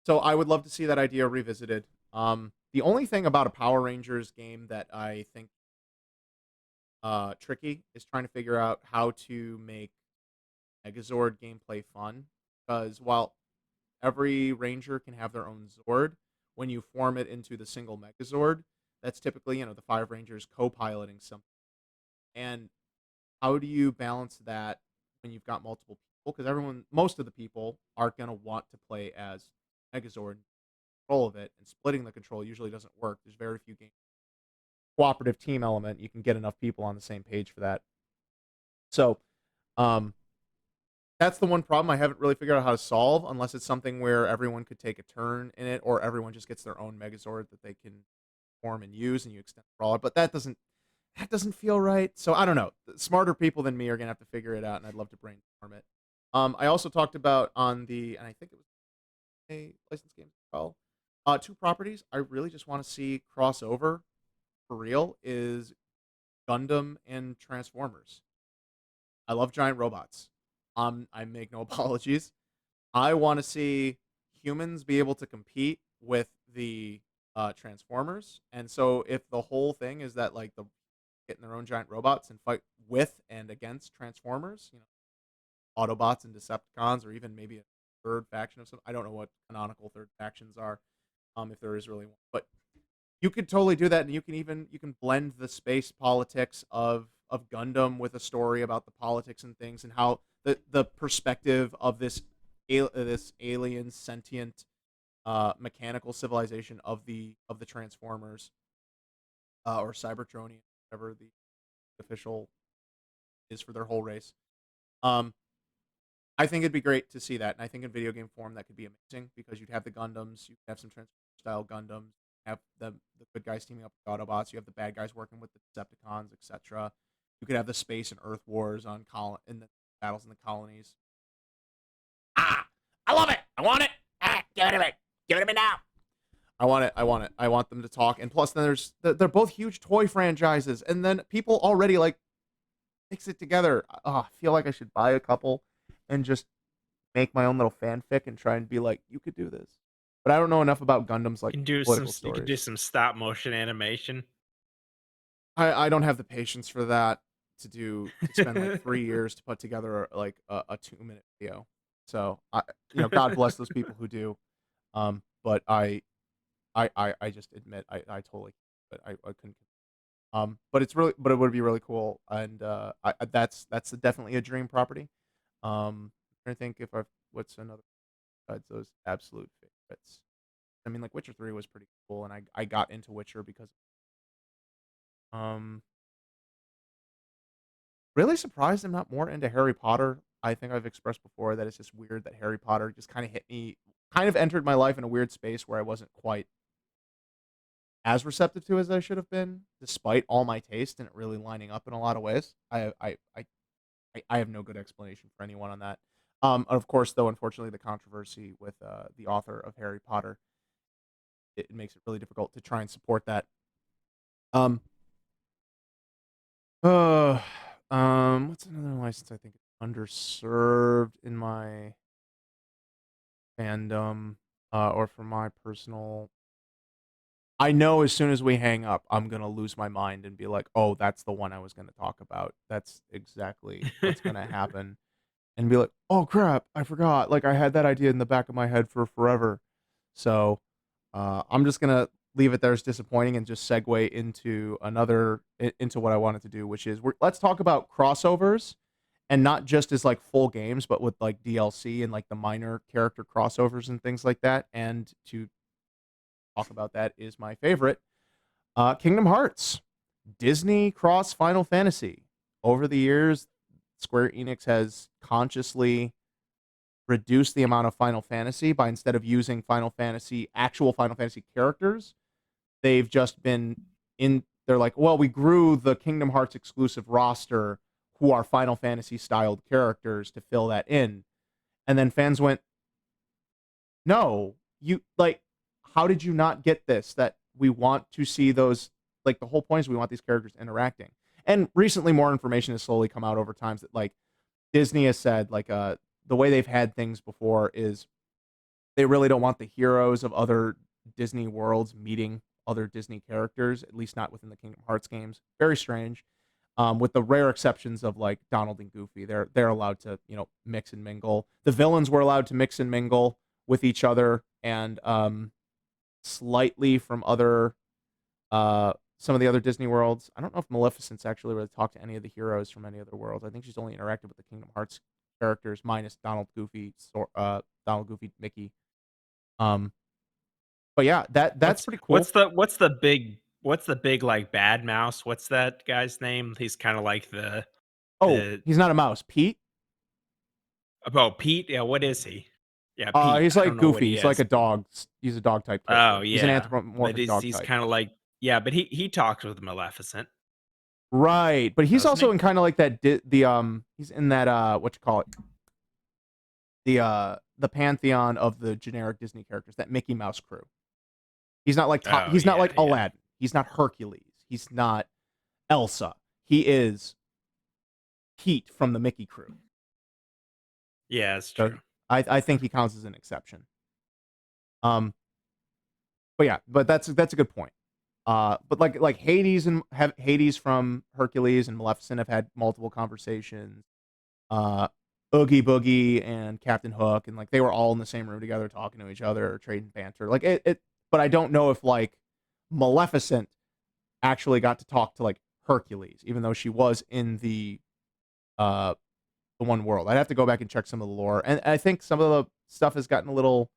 Speaker 1: so. I would love to see that idea revisited. The only thing about a Power Rangers game that I think tricky is trying to figure out how to make Megazord gameplay fun because while every ranger can have their own Zord, when you form it into the single Megazord, that's typically, the five rangers co-piloting something. And how do you balance that when you've got multiple people? Because most of the people are going to want to play as Megazord. control of it, and splitting the control usually doesn't work. There's very few games cooperative team element. You can get enough people on the same page for that. So, um, that's the one problem I haven't really figured out how to solve, unless it's something where everyone could take a turn in it, or everyone just gets their own Megazord that they can form and use, and you extend the brawler. But that doesn't feel right. So I don't know. Smarter people than me are gonna have to figure it out, and I'd love to brainstorm it. I also talked about on the, and I think it was a licensed game as well. Two properties I really just want to see crossover for real is Gundam and Transformers. I love giant robots. I make no apologies. I want to see humans be able to compete with the Transformers, and so if the whole thing is that like the getting their own giant robots and fight with and against Transformers, Autobots and Decepticons, or even maybe a third faction of some. I don't know what canonical third factions are, if there is really one, but you could totally do that, and you can blend the space politics of Gundam with a story about the politics and things, and how the perspective of this alien sentient mechanical civilization of the Transformers, or Cybertronian, whatever the official is for their whole race. Um, I think it'd be great to see that, and I think in video game form that could be amazing because you'd have the Gundams, you have some Transformer style Gundams, have the good guys teaming up with Autobots, you have the bad guys working with the Decepticons, etc. You could have the space and Earth wars in the battles in the colonies. Ah, I love it. I want it. Give it to me. Give it to me now. I want it. I want it. I want them to talk. And plus, then they're both huge toy franchises, and then people already like mix it together. I feel like I should buy a couple and just make my own little fanfic and try and be like, you could do this. But I don't know enough about Gundam's like political
Speaker 2: You can do
Speaker 1: stories.
Speaker 2: some stop motion animation.
Speaker 1: I don't have the patience for that to spend like 3 years to put together like a 2 minute video. So God bless those people who do. But I just admit I totally, but I couldn't. But it would be really cool, and that's definitely a dream property. I think if I've what's another besides those absolute favorites. I mean, like Witcher 3 was pretty cool, and I got into Witcher because um really surprised I'm not more into Harry Potter. I think I've expressed before that it's just weird that Harry Potter just kind of hit me, kind of entered my life in a weird space where I wasn't quite as receptive to as I should have been, despite all my taste and it really lining up in a lot of ways. I have no good explanation for anyone on that. Of course, though, unfortunately, the controversy with the author of Harry Potter, it makes it really difficult to try and support that. Um, uh, what's another license I think is underserved in my fandom, or for my personal. I know as soon as we hang up, I'm gonna lose my mind and be like, "Oh, that's the one I was gonna talk about." That's exactly what's gonna happen, and be like, "Oh crap, I forgot. Like I had that idea in the back of my head for forever." So, I'm just gonna leave it there as disappointing and just segue into into what I wanted to do, which is let's talk about crossovers, and not just as like full games, but with like DLC and like the minor character crossovers and things like that. And to talk about that is my favorite, Kingdom Hearts, Disney cross Final Fantasy. Over the years, Square Enix has consciously reduced the amount of Final Fantasy by, instead of using actual Final Fantasy characters, they've just been they're like, well, we grew the Kingdom Hearts exclusive roster who are Final Fantasy styled characters to fill that in. And then fans went, no, you like, how did you not get this? That we want to see those, like the whole point is we want these characters interacting. And recently more information has slowly come out over times that like Disney has said like the way they've had things before is they really don't want the heroes of other Disney worlds meeting other Disney characters, at least not within the Kingdom Hearts games. Very strange. With the rare exceptions of like Donald and Goofy, they're allowed to mix and mingle. The villains were allowed to mix and mingle with each other, and slightly from other some of the other Disney worlds. I don't know if Maleficent's actually really talked to any of the heroes from any other worlds. I think she's only interacted with the Kingdom Hearts characters minus Donald, Goofy, Mickey. Um, But yeah, that's
Speaker 2: What's
Speaker 1: pretty cool.
Speaker 2: what's the big like bad mouse? What's that guy's name? He's kind of like
Speaker 1: Oh,
Speaker 2: the
Speaker 1: he's not a mouse. Pete?
Speaker 2: oh Pete. Yeah, what is he? Yeah, Pete.
Speaker 1: He's
Speaker 2: I don't
Speaker 1: like
Speaker 2: know what
Speaker 1: Goofy.
Speaker 2: he
Speaker 1: He's like
Speaker 2: is,
Speaker 1: a
Speaker 2: but
Speaker 1: dog. He's a dog type
Speaker 2: oh
Speaker 1: character. He's an
Speaker 2: yeah, but
Speaker 1: anthropomorphic
Speaker 2: he's
Speaker 1: dog
Speaker 2: he's
Speaker 1: type.
Speaker 2: kind of like yeah, but he talks with Maleficent,
Speaker 1: Right, but he's
Speaker 2: doesn't
Speaker 1: also
Speaker 2: he?
Speaker 1: in kind of like that he's in that what you call it? The pantheon of the generic Disney characters, that Mickey Mouse crew.
Speaker 2: Oh
Speaker 1: He's not
Speaker 2: yeah,
Speaker 1: like
Speaker 2: yeah,
Speaker 1: Aladdin. He's not Hercules. He's not Elsa. He is Pete from the Mickey crew.
Speaker 2: yeah. It's
Speaker 1: So
Speaker 2: true.
Speaker 1: I think he counts as an exception. Um, but yeah, but that's a good point. But like Hades and have Hades from Hercules and Maleficent have had multiple conversations. Uh, Oogie Boogie and Captain Hook, and like they were all in the same room together talking to each other or trading banter. Like it but I don't know if like Maleficent actually got to talk to like Hercules, even though she was in uh the one world. I'd have to go back and check some of the lore. And I think some of the stuff has gotten a little.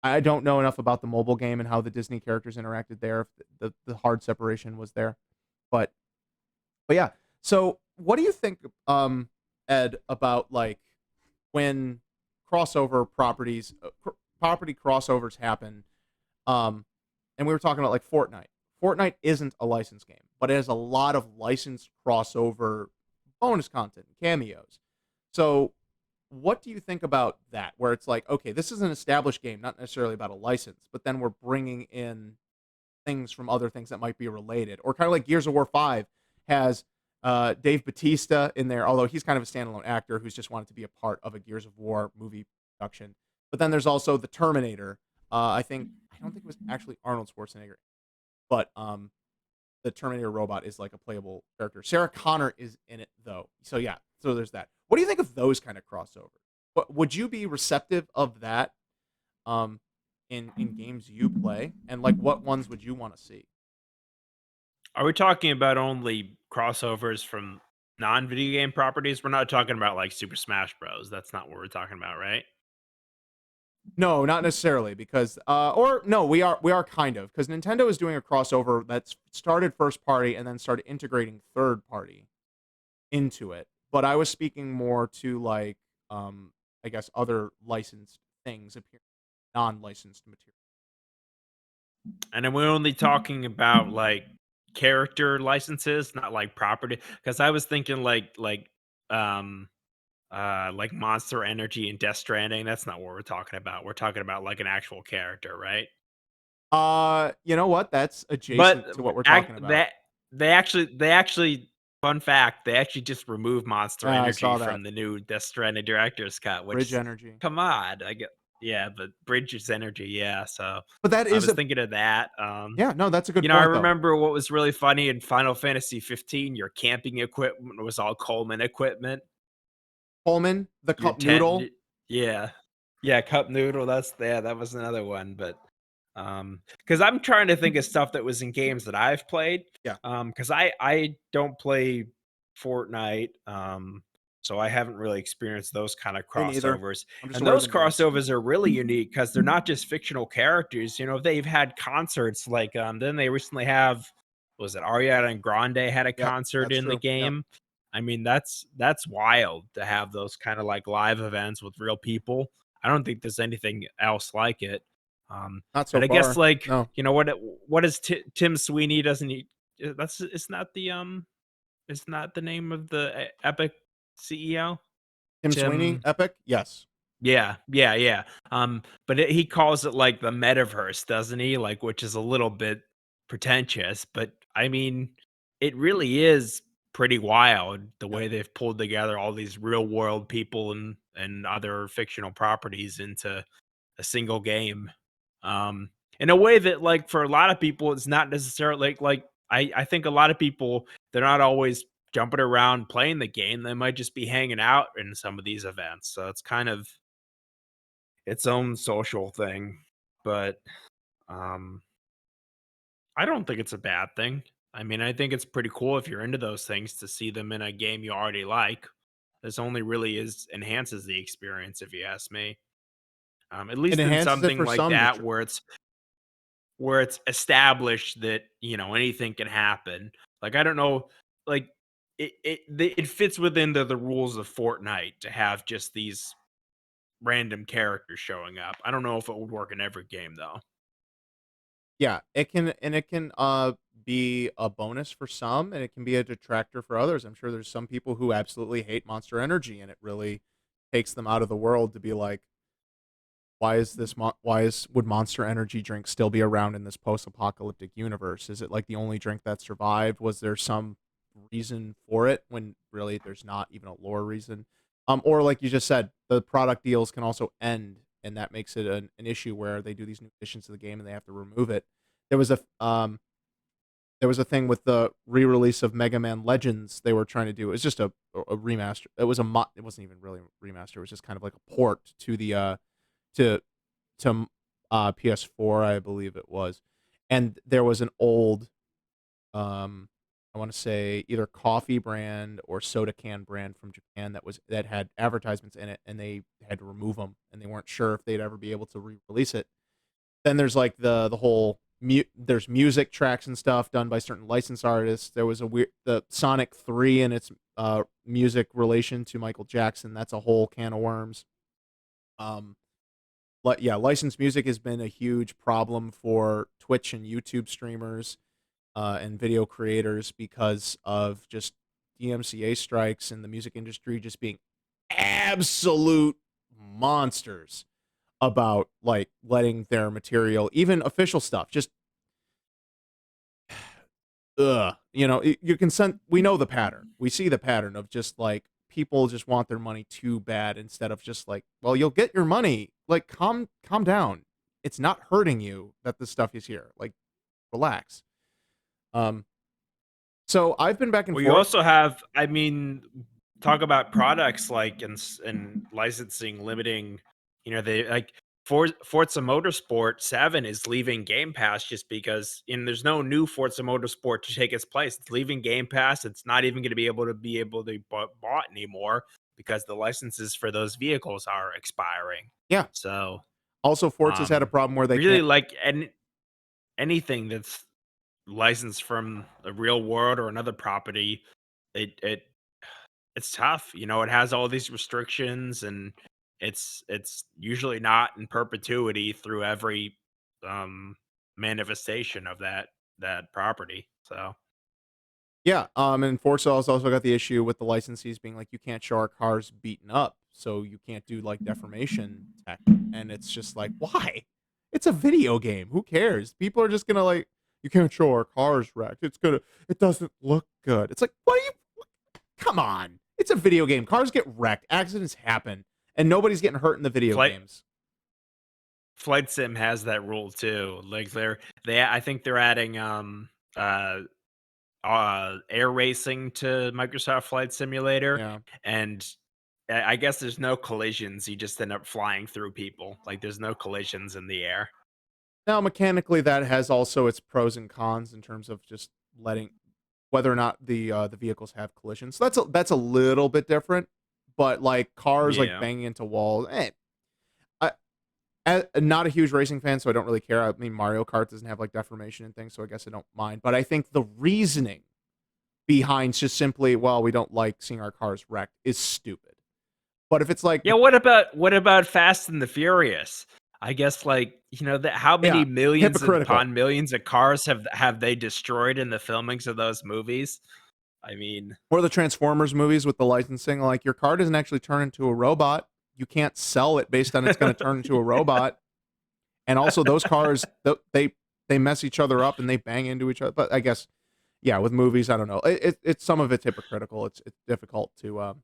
Speaker 1: I don't know enough about the mobile game and how the Disney characters interacted there, if the hard separation was there. But but yeah. So what do you think, Ed, about like when crossover properties, property crossovers happen? Um, and we were talking about like Fortnite. Fortnite isn't a licensed game, but it has a lot of licensed crossover bonus content, cameos. So what do you think about that? Where it's like, okay, this is an established game, not necessarily about a license, but then we're bringing in things from other things that might be related, or kind of like Gears of War 5 has Dave Batista in there, although he's kind of a standalone actor who's just wanted to be a part of a Gears of War movie production. But then there's also the Terminator. I don't think it was actually Arnold Schwarzenegger, but the Terminator robot is like a playable character. Sarah Connor is in it though. So yeah, so there's that. What do you think of those kind of crossovers? What would you be receptive of that um in games you play? And like what ones would you want to see?
Speaker 2: Are we talking about only crossovers from non-video game properties? We're not talking about like Super Smash Bros. That's not what we're talking about, right?
Speaker 1: No, not necessarily because or no, we are kind of because Nintendo is doing a crossover that's started first party and then started integrating third party into it. But I was speaking more to like I guess other licensed things appearing non-licensed material.
Speaker 2: And then we're only talking about like character licenses, not like property. Because I was thinking um like Monster Energy and Death Stranding. That's not what we're talking about. We're talking about like an actual character, right?
Speaker 1: You know what? That's
Speaker 2: But
Speaker 1: adjacent to what we're talking
Speaker 2: act
Speaker 1: about.
Speaker 2: that they actually fun fact, they actually just removed Monster
Speaker 1: Yeah, I
Speaker 2: Energy
Speaker 1: saw that.
Speaker 2: from the new Death Stranding director's cut,
Speaker 1: Bridge
Speaker 2: which
Speaker 1: energy.
Speaker 2: come on, I get yeah, but Bridges Energy, yeah. So
Speaker 1: But that
Speaker 2: I
Speaker 1: is
Speaker 2: was
Speaker 1: a
Speaker 2: thinking of that.
Speaker 1: yeah, no, that's a good
Speaker 2: I
Speaker 1: point though.
Speaker 2: remember what was really funny in Final Fantasy 15, your camping equipment was all Coleman equipment.
Speaker 1: Coleman, the
Speaker 2: Your
Speaker 1: cup
Speaker 2: tent,
Speaker 1: noodle.
Speaker 2: yeah. Yeah, cup noodle, that was another one, but, because 'cause I'm trying to think of stuff that was in games that I've played,
Speaker 1: Yeah,
Speaker 2: because I don't play Fortnite, so I haven't really experienced those kind of
Speaker 1: me neither.
Speaker 2: crossovers,
Speaker 1: I'm just
Speaker 2: and
Speaker 1: aware of
Speaker 2: those
Speaker 1: the names.
Speaker 2: crossovers are really unique because 'cause they're not just fictional characters, they've had concerts, like, then they recently have was it Ariana Grande had a
Speaker 1: Yep,
Speaker 2: concert
Speaker 1: that's
Speaker 2: in the
Speaker 1: true. Yep.
Speaker 2: game? I mean, that's wild to have those kinda, like, live events with real people. I don't think there's anything else like it.
Speaker 1: Not so
Speaker 2: But I guess,
Speaker 1: far.
Speaker 2: like,
Speaker 1: No.
Speaker 2: what is Tim Sweeney doesn't he that's it's not the name of the Epic CEO?
Speaker 1: Tim Sweeney,
Speaker 2: Tim
Speaker 1: Epic? Yes.
Speaker 2: yeah, yeah, yeah. But he calls it like the metaverse, doesn't he? Like, which is a little bit pretentious, but I mean, it really is pretty wild the
Speaker 1: Yep.
Speaker 2: way they've pulled together all these real world people and other fictional properties into a single game. In a way that, like, for a lot of people, it's not necessarily like I think a lot of people they're not always jumping around playing the game. They might just be hanging out in some of these events. So it's kind of its own social thing, but, um, I don't think it's a bad thing. I mean, I think it's pretty cool if you're into those things to see them in a game you already like. This only really is enhances the experience if you ask me. At
Speaker 1: It
Speaker 2: least in
Speaker 1: enhances it
Speaker 2: something
Speaker 1: for
Speaker 2: like
Speaker 1: some to
Speaker 2: that
Speaker 1: tr
Speaker 2: where it's where it's established that, anything can happen. Like, I don't know, like, it fits within the rules of Fortnite to have just these random characters showing up. I don't know if it would work in every game though.
Speaker 1: Yeah, it can be a bonus for some, and it can be a detractor for others. I'm sure there's some people who absolutely hate Monster Energy, and it really takes them out of the world to be like, would Monster Energy drink still be around in this post-apocalyptic universe? Is it like the only drink that survived? Was there some reason for it when really there's not even a lore reason? Or like you just said, the product deals can also end, and that makes it an issue where they do these new additions to the game and they have to remove it. There was a there was a thing with the re-release of Mega Man Legends they were trying to do. It was just a remaster. It wasn't even really a remaster. It was just kind of like a port to the to PS4, I believe it was. And there was an old I want to say either coffee brand or soda can brand from Japan that had advertisements in it, and they had to remove them, and they weren't sure if they'd ever be able to re-release it. Then there's like the whole there's music tracks and stuff done by certain licensed artists. There was the Sonic 3 and its music relation to Michael Jackson. That's a whole can of worms. Um, yeah, licensed music has been a huge problem for Twitch and YouTube streamers and video creators because of just DMCA strikes and the music industry just being absolute monsters about like letting their material, even official stuff, just you can send. We know the pattern. We see the pattern of just like people just want their money too bad instead of just like, well, you'll get your money. Like, calm down. It's not hurting you that this stuff is here. Like, relax. Um, so I've been back and
Speaker 2: Well, you
Speaker 1: forth.
Speaker 2: also have, I mean, talk about products like and licensing limiting, they like Forza Motorsport 7 is leaving Game Pass just because there's no new Forza Motorsport to take its place. It's leaving Game Pass. It's not even going to be bought anymore because the licenses for those vehicles are expiring.
Speaker 1: Yeah.
Speaker 2: So,
Speaker 1: Also, Forza's had a problem where they
Speaker 2: really
Speaker 1: can't.
Speaker 2: like anything that's licensed from the real world or another property, it's tough. It has all these restrictions, and it's usually not in perpetuity through every manifestation of that property. So
Speaker 1: Yeah, and Forza has also got the issue with the licensees being like, you can't show our cars beaten up, so you can't do like deformation tech, and it's just like, why? It's a video game. Who cares? People are just gonna like, you can't show our cars wrecked. It doesn't look good. It's like, what are you? Come on, it's a video game. Cars get wrecked, accidents happen, and nobody's getting hurt in the video
Speaker 2: flight
Speaker 1: games.
Speaker 2: flight sim has that rule too. Like I think they're adding uh air racing to Microsoft Flight Simulator,
Speaker 1: Yeah.
Speaker 2: and I guess there's no collisions. You just end up flying through people. Like, there's no collisions in the air.
Speaker 1: Now, mechanically, that has also its pros and cons in terms of just letting whether or not the vehicles have collisions. So that's a little bit different, but like cars like
Speaker 2: Yeah.
Speaker 1: banging into walls. Not a huge racing fan, so I don't really care. I mean, Mario Kart doesn't have like deformation and things, so I guess I don't mind. But I think the reasoning behind just simply, well, we don't like seeing our cars wrecked is stupid. But if it's like,
Speaker 2: Yeah, what about Fast and the Furious? I guess, like, how
Speaker 1: yeah,
Speaker 2: many millions
Speaker 1: hypocritical.
Speaker 2: upon millions of cars have they destroyed in the filmings of those movies? I mean,
Speaker 1: Or the Transformers movies with the licensing, like your car doesn't actually turn into a robot. You can't sell it based on it's going to turn into a robot. And also those cars, they mess each other up and they bang into each other. But I guess, yeah, with movies, I don't know. It's some of it's hypocritical. It's difficult to.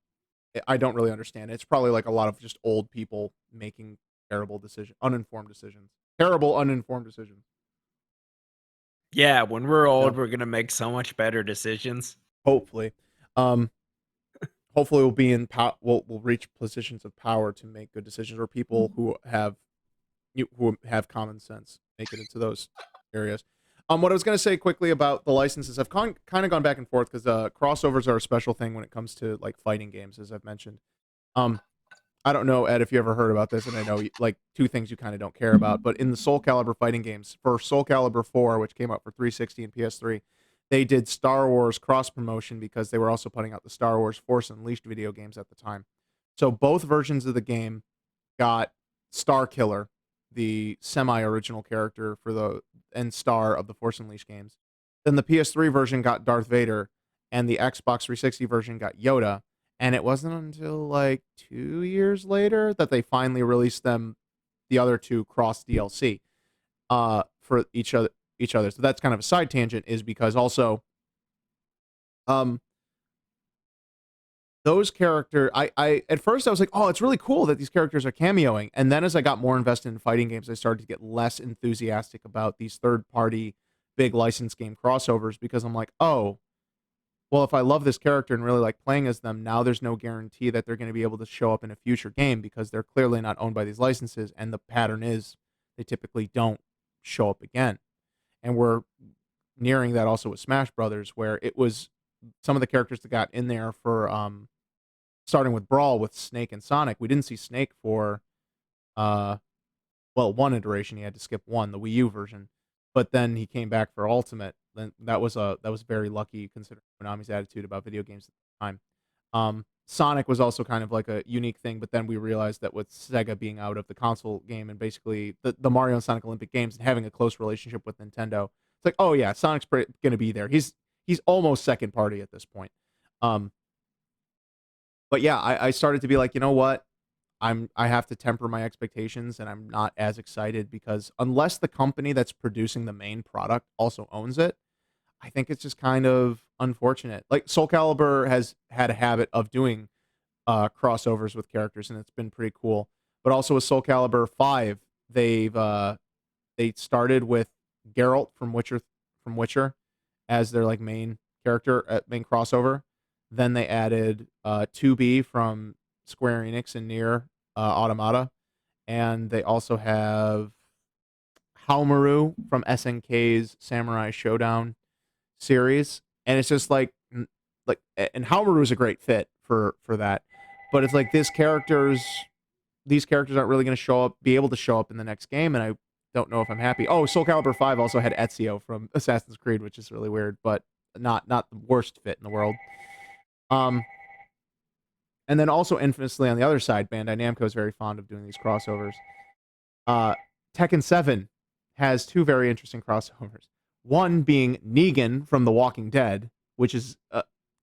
Speaker 1: I don't really understand. It's probably like a lot of just old people making terrible decisions, uninformed decisions, terrible uninformed decisions.
Speaker 2: yeah, when we're
Speaker 1: Yeah,
Speaker 2: old, we're gonna make so much better decisions.
Speaker 1: hopefully. Um, hopefully we'll be in we'll reach positions of power to make good decisions, or people who have common sense make it into those areas. What I was going to say quickly about the licenses, I've kind of gone back and forth because crossovers are a special thing when it comes to like fighting games, as I've mentioned. Um, I don't know, Ed, if you ever heard about this, and I know like two things you kind of don't care about, but in the Soul Calibur fighting games, for Soul Calibur 4, which came out for 360 and PS3, they did Star Wars cross promotion because they were also putting out the Star Wars Force Unleashed video games at the time. So both versions of the game got Star Killer, the semi-original character for the and star of the Force Unleashed games. Then the PS3 version got Darth Vader, and the Xbox 360 version got Yoda. And it wasn't until like 2 years later that they finally released the other two cross DLC for each other. So that's kind of a side tangent, is because also um those character I at first I was like, oh, it's really cool that these characters are cameoing. And then as I got more invested in fighting games, I started to get less enthusiastic about these third party big license game crossovers, because I'm like, oh, well, if I love this character and really like playing as them, now there's no guarantee that they're going to be able to show up in a future game because they're clearly not owned by these licenses. And the pattern is they typically don't show up again. And we're nearing that also with Smash Brothers, where it was some of the characters that got in there for starting with Brawl with Snake and Sonic. We didn't see Snake for uh well, one iteration. He had to skip one, the Wii U version, but then he came back for Ultimate. Then that was very lucky considering Konami's attitude about video games at the time. Sonic was also kind of like a unique thing, but then we realized that with Sega being out of the console game and basically the Mario and Sonic Olympic games and having a close relationship with Nintendo, it's like, oh yeah, Sonic's going to be there. He's almost second party at this point. Um, but yeah, I started to be like, you know what? I have to temper my expectations, and I'm not as excited because unless the company that's producing the main product also owns it, I think it's just kind of unfortunate. Like Soul Calibur has had a habit of doing crossovers with characters, and it's been pretty cool. But also with Soul Calibur 5, they started with Geralt from Witcher as their like main character, main crossover. Then they added 2B from Square Enix and Nier Automata, and they also have Haomaru from SNK's Samurai Showdown series. And it's just like and Haomaru is a great fit for that, but it's like these characters aren't really going to be able to show up in the next game, and I don't know if I'm happy. Oh, Soul Calibur 5 also had Ezio from Assassin's Creed, which is really weird, but not the worst fit in the world. Um, and then also infamously on the other side, Bandai Namco is very fond of doing these crossovers. Uh, Tekken 7 has two very interesting crossovers. One being Negan from The Walking Dead, which is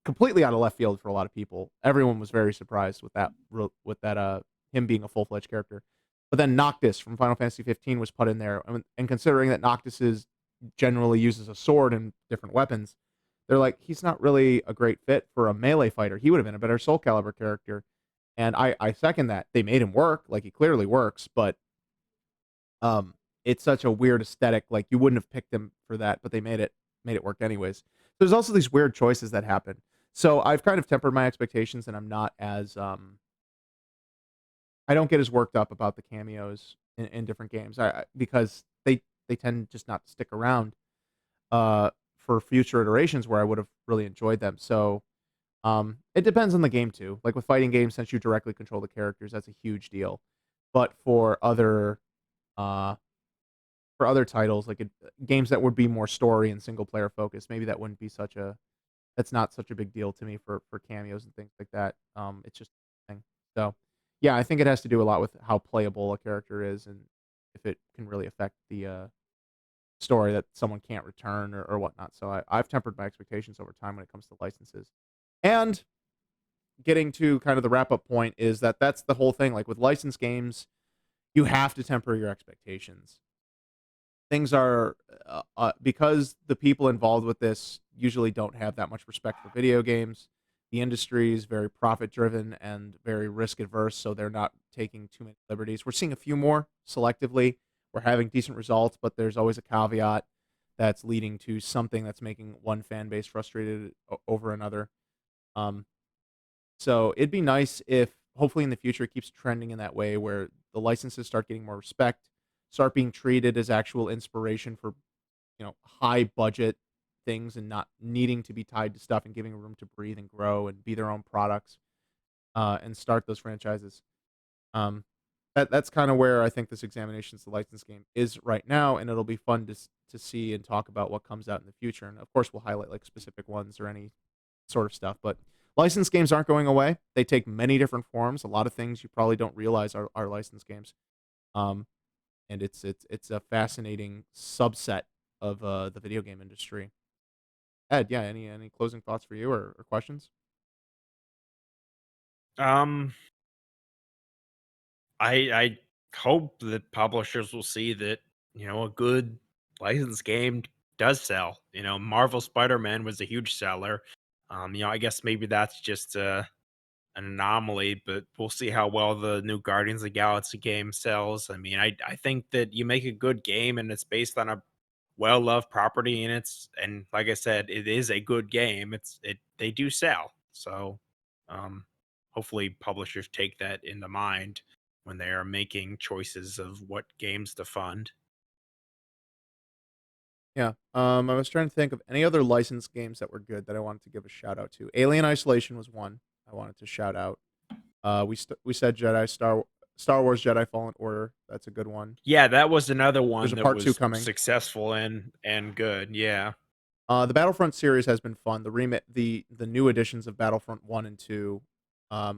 Speaker 1: completely out of left field for a lot of people. Everyone was very surprised with that him being a full-fledged character. But then Noctis from Final Fantasy 15 was put in there, and considering that Noctis generally uses a sword and different weapons, they're like, he's not really a great fit for a melee fighter. He would have been a better Soul Calibur character. And I second that. They made him work, like he clearly works, but it's such a weird aesthetic. Like you wouldn't have picked him for that, but they made it work anyways. There's also these weird choices that happen. So I've kind of tempered my expectations, and I'm not as I don't get as worked up about the cameos in different games. Because they tend just not to stick around for future iterations where I would have really enjoyed them. So it depends on the game too. Like with fighting games, since you directly control the characters, that's a huge deal. But uh for other titles, like games that would be more story and single player focused, maybe that wouldn't be that's not such a big deal to me for cameos and things like that. It's just a thing. So yeah, I think it has to do a lot with how playable a character is and if it can really affect the story that someone can't return or whatnot. So I've tempered my expectations over time when it comes to licenses. And getting to kind of the wrap up point is that's the whole thing. Like with licensed games, you have to temper your expectations. Things are because the people involved with this usually don't have that much respect for video games. The industry is very profit driven and very risk adverse, so they're not taking too many liberties. We're seeing a few more selectively. We're having decent results, but there's always a caveat that's leading to something that's making one fan base frustrated over another. Um, so it'd be nice if hopefully in the future it keeps trending in that way where the licenses start getting more respect, start being treated as actual inspiration for, high budget things and not needing to be tied to stuff and giving room to breathe and grow and be their own products and start those franchises. Um, that's kind of where I think this examinations the license game is right now, and it'll be fun to see and talk about what comes out in the future. And of course, we'll highlight like specific ones or any sort of stuff. But licensed games aren't going away. They take many different forms. A lot of things you probably don't realize are licensed games. Um, and it's a fascinating subset of the video game industry. Ed, yeah, any closing thoughts for you or questions?
Speaker 2: Um, I hope that publishers will see that, a good licensed game does sell. Marvel Spider-Man was a huge seller. I guess maybe that's just an anomaly, but we'll see how well the new Guardians of the Galaxy game sells. I mean, I think that you make a good game and it's based on a well-loved property and like I said, it is a good game. They do sell. So, um hopefully publishers take that into mind when they are making choices of what games to fund.
Speaker 1: Yeah. I was trying to think of any other licensed games that were good that I wanted to give a shout out to. Alien Isolation was one I wanted to shout out. We said Star Wars Jedi Fallen Order. That's a good one.
Speaker 2: Yeah, that was another
Speaker 1: There's
Speaker 2: one
Speaker 1: a
Speaker 2: that
Speaker 1: part 2
Speaker 2: was
Speaker 1: coming.
Speaker 2: successful and good. Yeah.
Speaker 1: The Battlefront series has been fun. The new editions of Battlefront 1 and 2,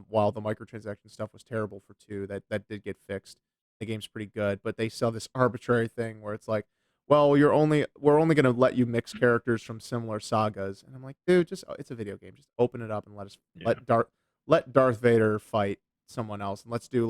Speaker 1: while the microtransaction stuff was terrible for 2, that did get fixed. The game's pretty good, but they sell this arbitrary thing where it's like, "Well, we're only gonna let you mix characters from similar sagas." And I'm like, "Dude, just it's a video game. Just open it up and
Speaker 2: Yeah.
Speaker 1: let Darth Vader fight someone else, and let's do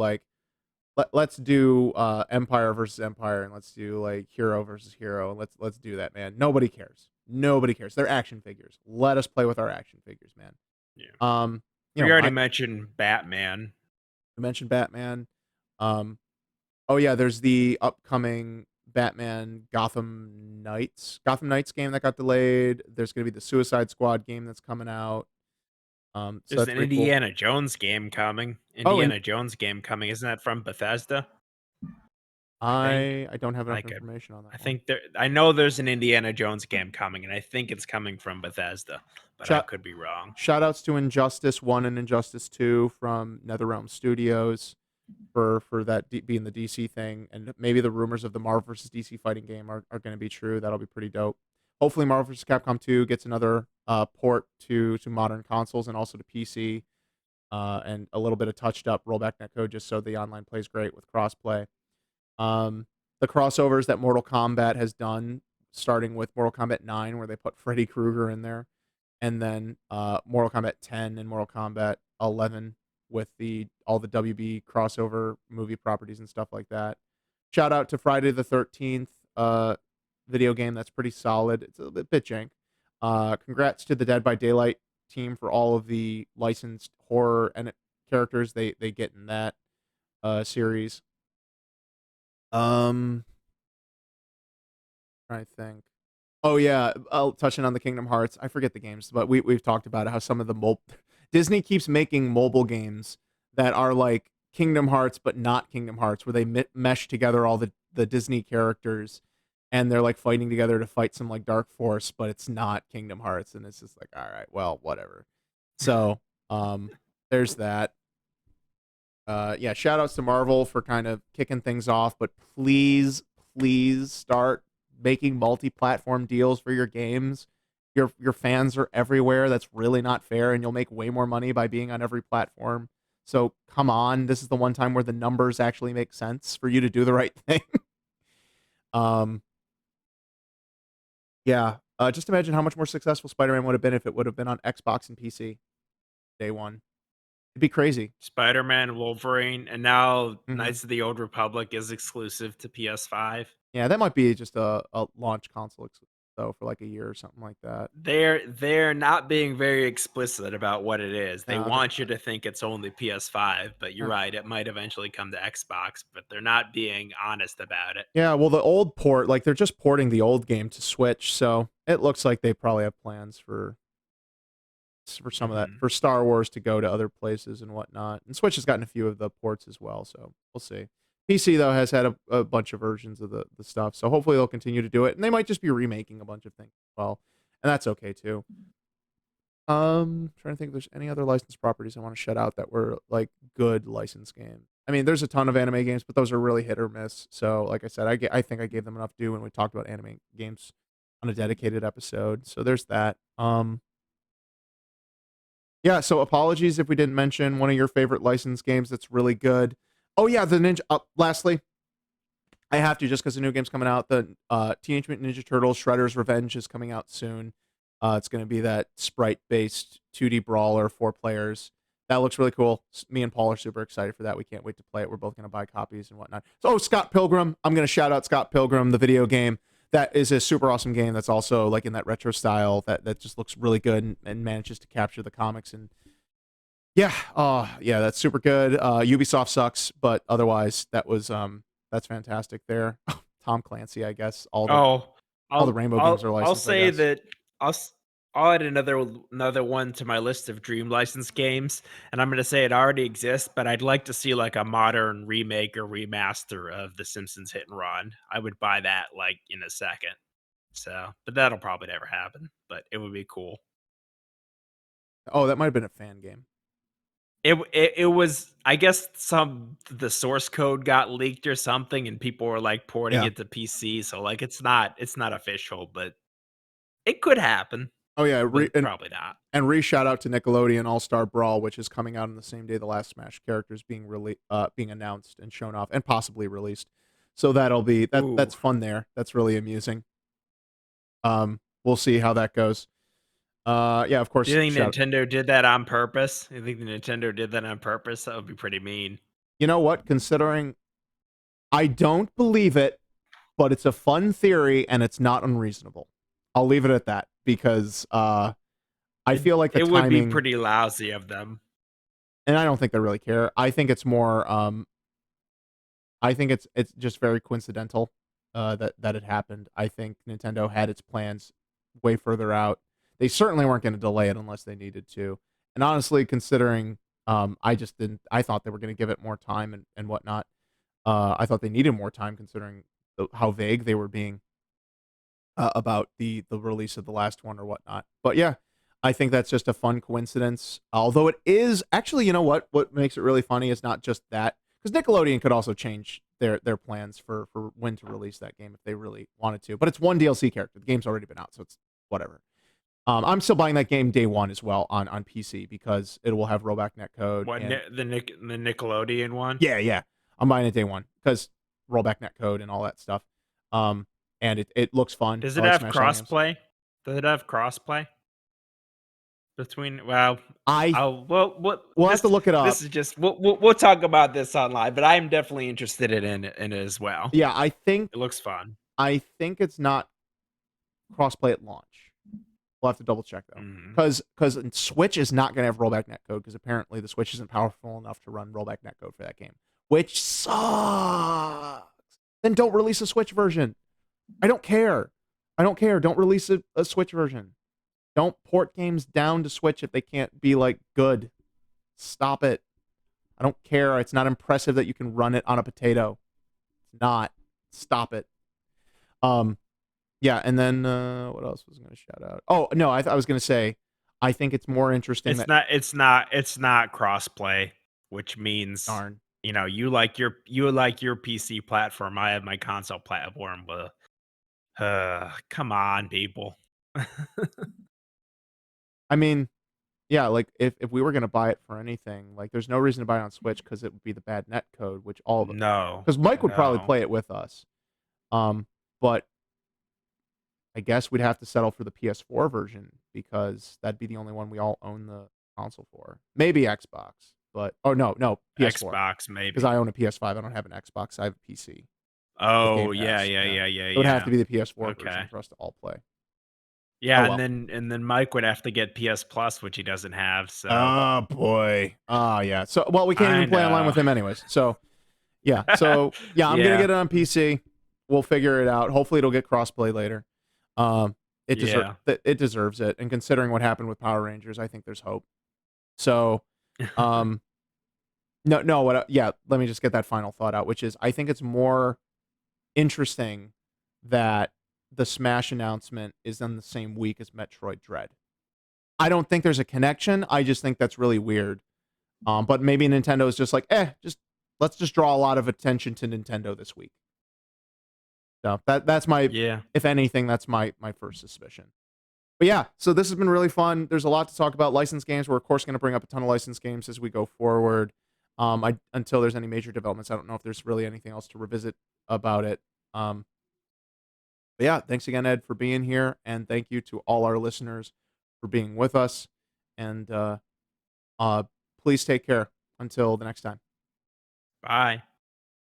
Speaker 1: Empire versus Empire, and let's do like hero versus hero, and let's do that, man. Nobody cares. Nobody cares. They're action figures. Let us play with our action figures, man.
Speaker 2: Yeah.
Speaker 1: Um,
Speaker 2: We already
Speaker 1: I
Speaker 2: mentioned Batman.
Speaker 1: mentioned Batman. Um, oh yeah, there's the upcoming Batman Gotham Knights game that got delayed. There's gonna be the Suicide Squad game that's coming out. So
Speaker 2: There's
Speaker 1: that's
Speaker 2: an
Speaker 1: pretty cool.
Speaker 2: Indiana Jones game coming.
Speaker 1: Oh, and
Speaker 2: Indiana Jones game coming. Isn't that from Bethesda? I think.
Speaker 1: I don't have enough
Speaker 2: Like,
Speaker 1: information on that
Speaker 2: I
Speaker 1: one.
Speaker 2: think I know there's an Indiana Jones game coming, and I think it's coming from Bethesda, but I
Speaker 1: Shout
Speaker 2: could be wrong.
Speaker 1: shout outs to Injustice 1 and Injustice 2 from NetherRealm Studios for that being the DC thing, and maybe the rumors of the Marvel versus DC fighting game are going to be true. That'll be pretty dope. Hopefully, Marvel vs. Capcom 2 gets another port to modern consoles and also to PC, and a little bit of touched up rollback netcode just so the online plays great with crossplay. Um, the crossovers that Mortal Kombat has done, starting with Mortal Kombat 9, where they put Freddy Krueger in there, and then Mortal Kombat 10 and Mortal Kombat 11 with all the WB crossover movie properties and stuff like that. Shout out to Friday the 13th video game that's pretty solid. It's a bit jank. Congrats to the Dead by Daylight team for all of the licensed horror and characters they get in that series. Um, trying to think. Oh yeah, touching on the Kingdom Hearts. I forget the games, but we've talked about how some of the Disney keeps making mobile games that are like Kingdom Hearts but not Kingdom Hearts, where they mesh together all the Disney characters, and they're like fighting together to fight some like Dark Force, but it's not Kingdom Hearts, and it's just like, all right, well, whatever. So, there's that. Yeah, shout outs to Marvel for kind of kicking things off, but please start making multi-platform deals for your games. Your fans are everywhere. That's really not fair, and you'll make way more money by being on every platform. So come on, this is the one time where the numbers actually make sense for you to do the right thing. um, yeah. Just imagine how much more successful Spider-Man would have been if it would have been on Xbox and PC day one. It'd be crazy.
Speaker 2: Spider-Man, Wolverine, and now
Speaker 1: Hmm.
Speaker 2: Knights of the Old Republic is exclusive to PS5.
Speaker 1: Yeah, that might be just a launch console though for like a year or something like that.
Speaker 2: They're not being very explicit about what it is. They
Speaker 1: No, they're
Speaker 2: want you
Speaker 1: not.
Speaker 2: to think it's only PS5, but you're
Speaker 1: Uh,
Speaker 2: right, it might eventually come to Xbox, but they're not being honest about it.
Speaker 1: yeah, well, the old port, like they're just porting the old game to Switch, so it looks like they probably have plans for some of that
Speaker 2: Mhm.
Speaker 1: for Star Wars to go to other places and whatnot. And Switch has gotten a few of the ports as well, so we'll see. PC though has had a bunch of versions of the stuff, so hopefully they'll continue to do it, and they might just be remaking a bunch of things as well, and that's okay too. Trying to think if there's any other licensed properties I want to shut out that were like good licensed games. I mean, there's a ton of anime games, but those are really hit or miss. So, like I said, I think I gave them enough due when we talked about anime games on a dedicated episode. So there's that. Yeah. So apologies if we didn't mention one of your favorite licensed games that's really good. Oh yeah, the Ninja. Lastly, I have to just because the new game's coming out. The Teenage Mutant Ninja Turtles Shredder's Revenge is coming out soon. It's going to be that sprite-based 2D brawler, 4 players. That looks really cool. Me and Paul are super excited for that. We can't wait to play it. We're both going to buy copies and whatnot. So, Scott Pilgrim. I'm going to shout out Scott Pilgrim, the video game. That is a super awesome game that's also like in that retro style that just looks really good and manages to capture the comics. And yeah, yeah, that's super good. Ubisoft sucks, but otherwise that's fantastic there. Tom Clancy, I guess.
Speaker 2: Oh,
Speaker 1: All the Rainbow games are
Speaker 2: I'll
Speaker 1: licensed, I
Speaker 2: say
Speaker 1: guess.
Speaker 2: that I'll add another one to my list of dream license games, and I'm gonna say it already exists, but I'd like to see like a modern remake or remaster of the Simpsons Hit and Run. I would buy that like in a second. So, but that'll probably never happen. But it would be cool.
Speaker 1: Oh, that might have been a fan game.
Speaker 2: It was, I guess, the source code got leaked or something, and people were like porting
Speaker 1: Yeah.
Speaker 2: it to PC. So like it's not official, but it could happen.
Speaker 1: Oh yeah,
Speaker 2: But probably not.
Speaker 1: and shout out to Nickelodeon All Star Brawl, which is coming out on the same day the last Smash characters being announced and shown off and possibly released. So that'll be
Speaker 2: Ooh.
Speaker 1: that's fun there. That's really amusing. We'll see how that goes. Yeah, of
Speaker 2: Do
Speaker 1: course.
Speaker 2: you think Nintendo did that on purpose? You think the Nintendo did that on purpose? That would be pretty mean.
Speaker 1: You know what? Considering I don't believe it, but it's a fun theory and it's not unreasonable. I'll leave it at that because I feel like the
Speaker 2: It would be
Speaker 1: timing,
Speaker 2: pretty lousy of them.
Speaker 1: and I don't think they really care. I think it's more I think it's just very coincidental that it happened. I think Nintendo had its plans way further out. They certainly weren't going to delay it unless they needed to. And honestly, considering I just didn't, I thought they were going to give it more time and whatnot. I thought they needed more time considering how vague they were being about the release of the last one or whatnot. But yeah, I think that's just a fun coincidence. Although it is actually, you know what makes it really funny is not just that because Nickelodeon could also change their plans for when to release that game if they really wanted to. But it's one DLC character. The game's already been out, so it's whatever. I'm still buying that game day one as well on PC because it will have rollback netcode.
Speaker 2: What
Speaker 1: And
Speaker 2: the Nickelodeon one?
Speaker 1: yeah, I'm buying it day one because rollback netcode and all that stuff. And it looks fun.
Speaker 2: Does
Speaker 1: I
Speaker 2: it
Speaker 1: like
Speaker 2: have
Speaker 1: Smash Bros. Games.
Speaker 2: crossplay? Does it have crossplay between? Well,
Speaker 1: I
Speaker 2: I'll well what
Speaker 1: We'll have to look it up.
Speaker 2: this is just we'll talk about this online, but I'm definitely interested in it as well.
Speaker 1: Yeah,
Speaker 2: It looks fun.
Speaker 1: I think it's not crossplay at launch. We'll have to double check though,
Speaker 2: Mhm.
Speaker 1: because Switch is not going to have rollback netcode because apparently the Switch isn't powerful enough to run rollback netcode for that game, which sucks. Then don't release a Switch version. I don't care. Don't release a Switch version. Don't port games down to Switch if they can't be like good. Stop it. I don't care. It's not impressive that you can run it on a potato. It's not. Stop it. Yeah, and then what else was I going to shout out? Oh no, I was going to say, I think it's more interesting.
Speaker 2: It's not crossplay, which means
Speaker 1: Darn.
Speaker 2: you like your PC platform. I have my console platform, but come on, people.
Speaker 1: I mean, yeah, like if we were going to buy it for anything, like there's no reason to buy it on Switch because it would be the bad net code, which all of it.
Speaker 2: No,
Speaker 1: Because Mike would probably
Speaker 2: no.
Speaker 1: play it with us. But I guess we'd have to settle for the PS4 version because that'd be the only one we all own the console for. Maybe Xbox, but no, PS4.
Speaker 2: Xbox maybe.
Speaker 1: Because I own a PS5. I don't have an Xbox. I have a PC.
Speaker 2: Oh
Speaker 1: Game
Speaker 2: yeah,
Speaker 1: Pass,
Speaker 2: yeah,
Speaker 1: yeah.
Speaker 2: yeah, yeah,
Speaker 1: It would have to
Speaker 2: yeah.
Speaker 1: be the PS4
Speaker 2: Okay.
Speaker 1: version for us to all play.
Speaker 2: Yeah,
Speaker 1: Oh, well.
Speaker 2: and then Mike would have to get PS Plus, which he doesn't have. So
Speaker 1: Oh boy. Oh yeah. So we can't
Speaker 2: I
Speaker 1: even play online with
Speaker 2: know.
Speaker 1: him anyways. So yeah. So yeah, I'm gonna
Speaker 2: Yeah.
Speaker 1: get it on PC. We'll figure it out. Hopefully it'll get crossplay later.
Speaker 2: Yeah.
Speaker 1: It deserves it. And considering what happened with Power Rangers, I think there's hope. So yeah, let me just get that final thought out, which is I think it's more interesting that the Smash announcement is on the same week as Metroid Dread. I don't think there's a connection. I just think that's really weird. But maybe Nintendo is just like, just let's just draw a lot of attention to Nintendo this week. So that's my,
Speaker 2: Yeah.
Speaker 1: if anything, that's my first suspicion. But yeah, so this has been really fun. There's a lot to talk about. Licensed games. We're of course going to bring up a ton of licensed games as we go forward. Until there's any major developments, I don't know if there's really anything else to revisit about it. But yeah, thanks again, Ed, for being here, and thank you to all our listeners for being with us. And please take care until the next time.
Speaker 2: Bye.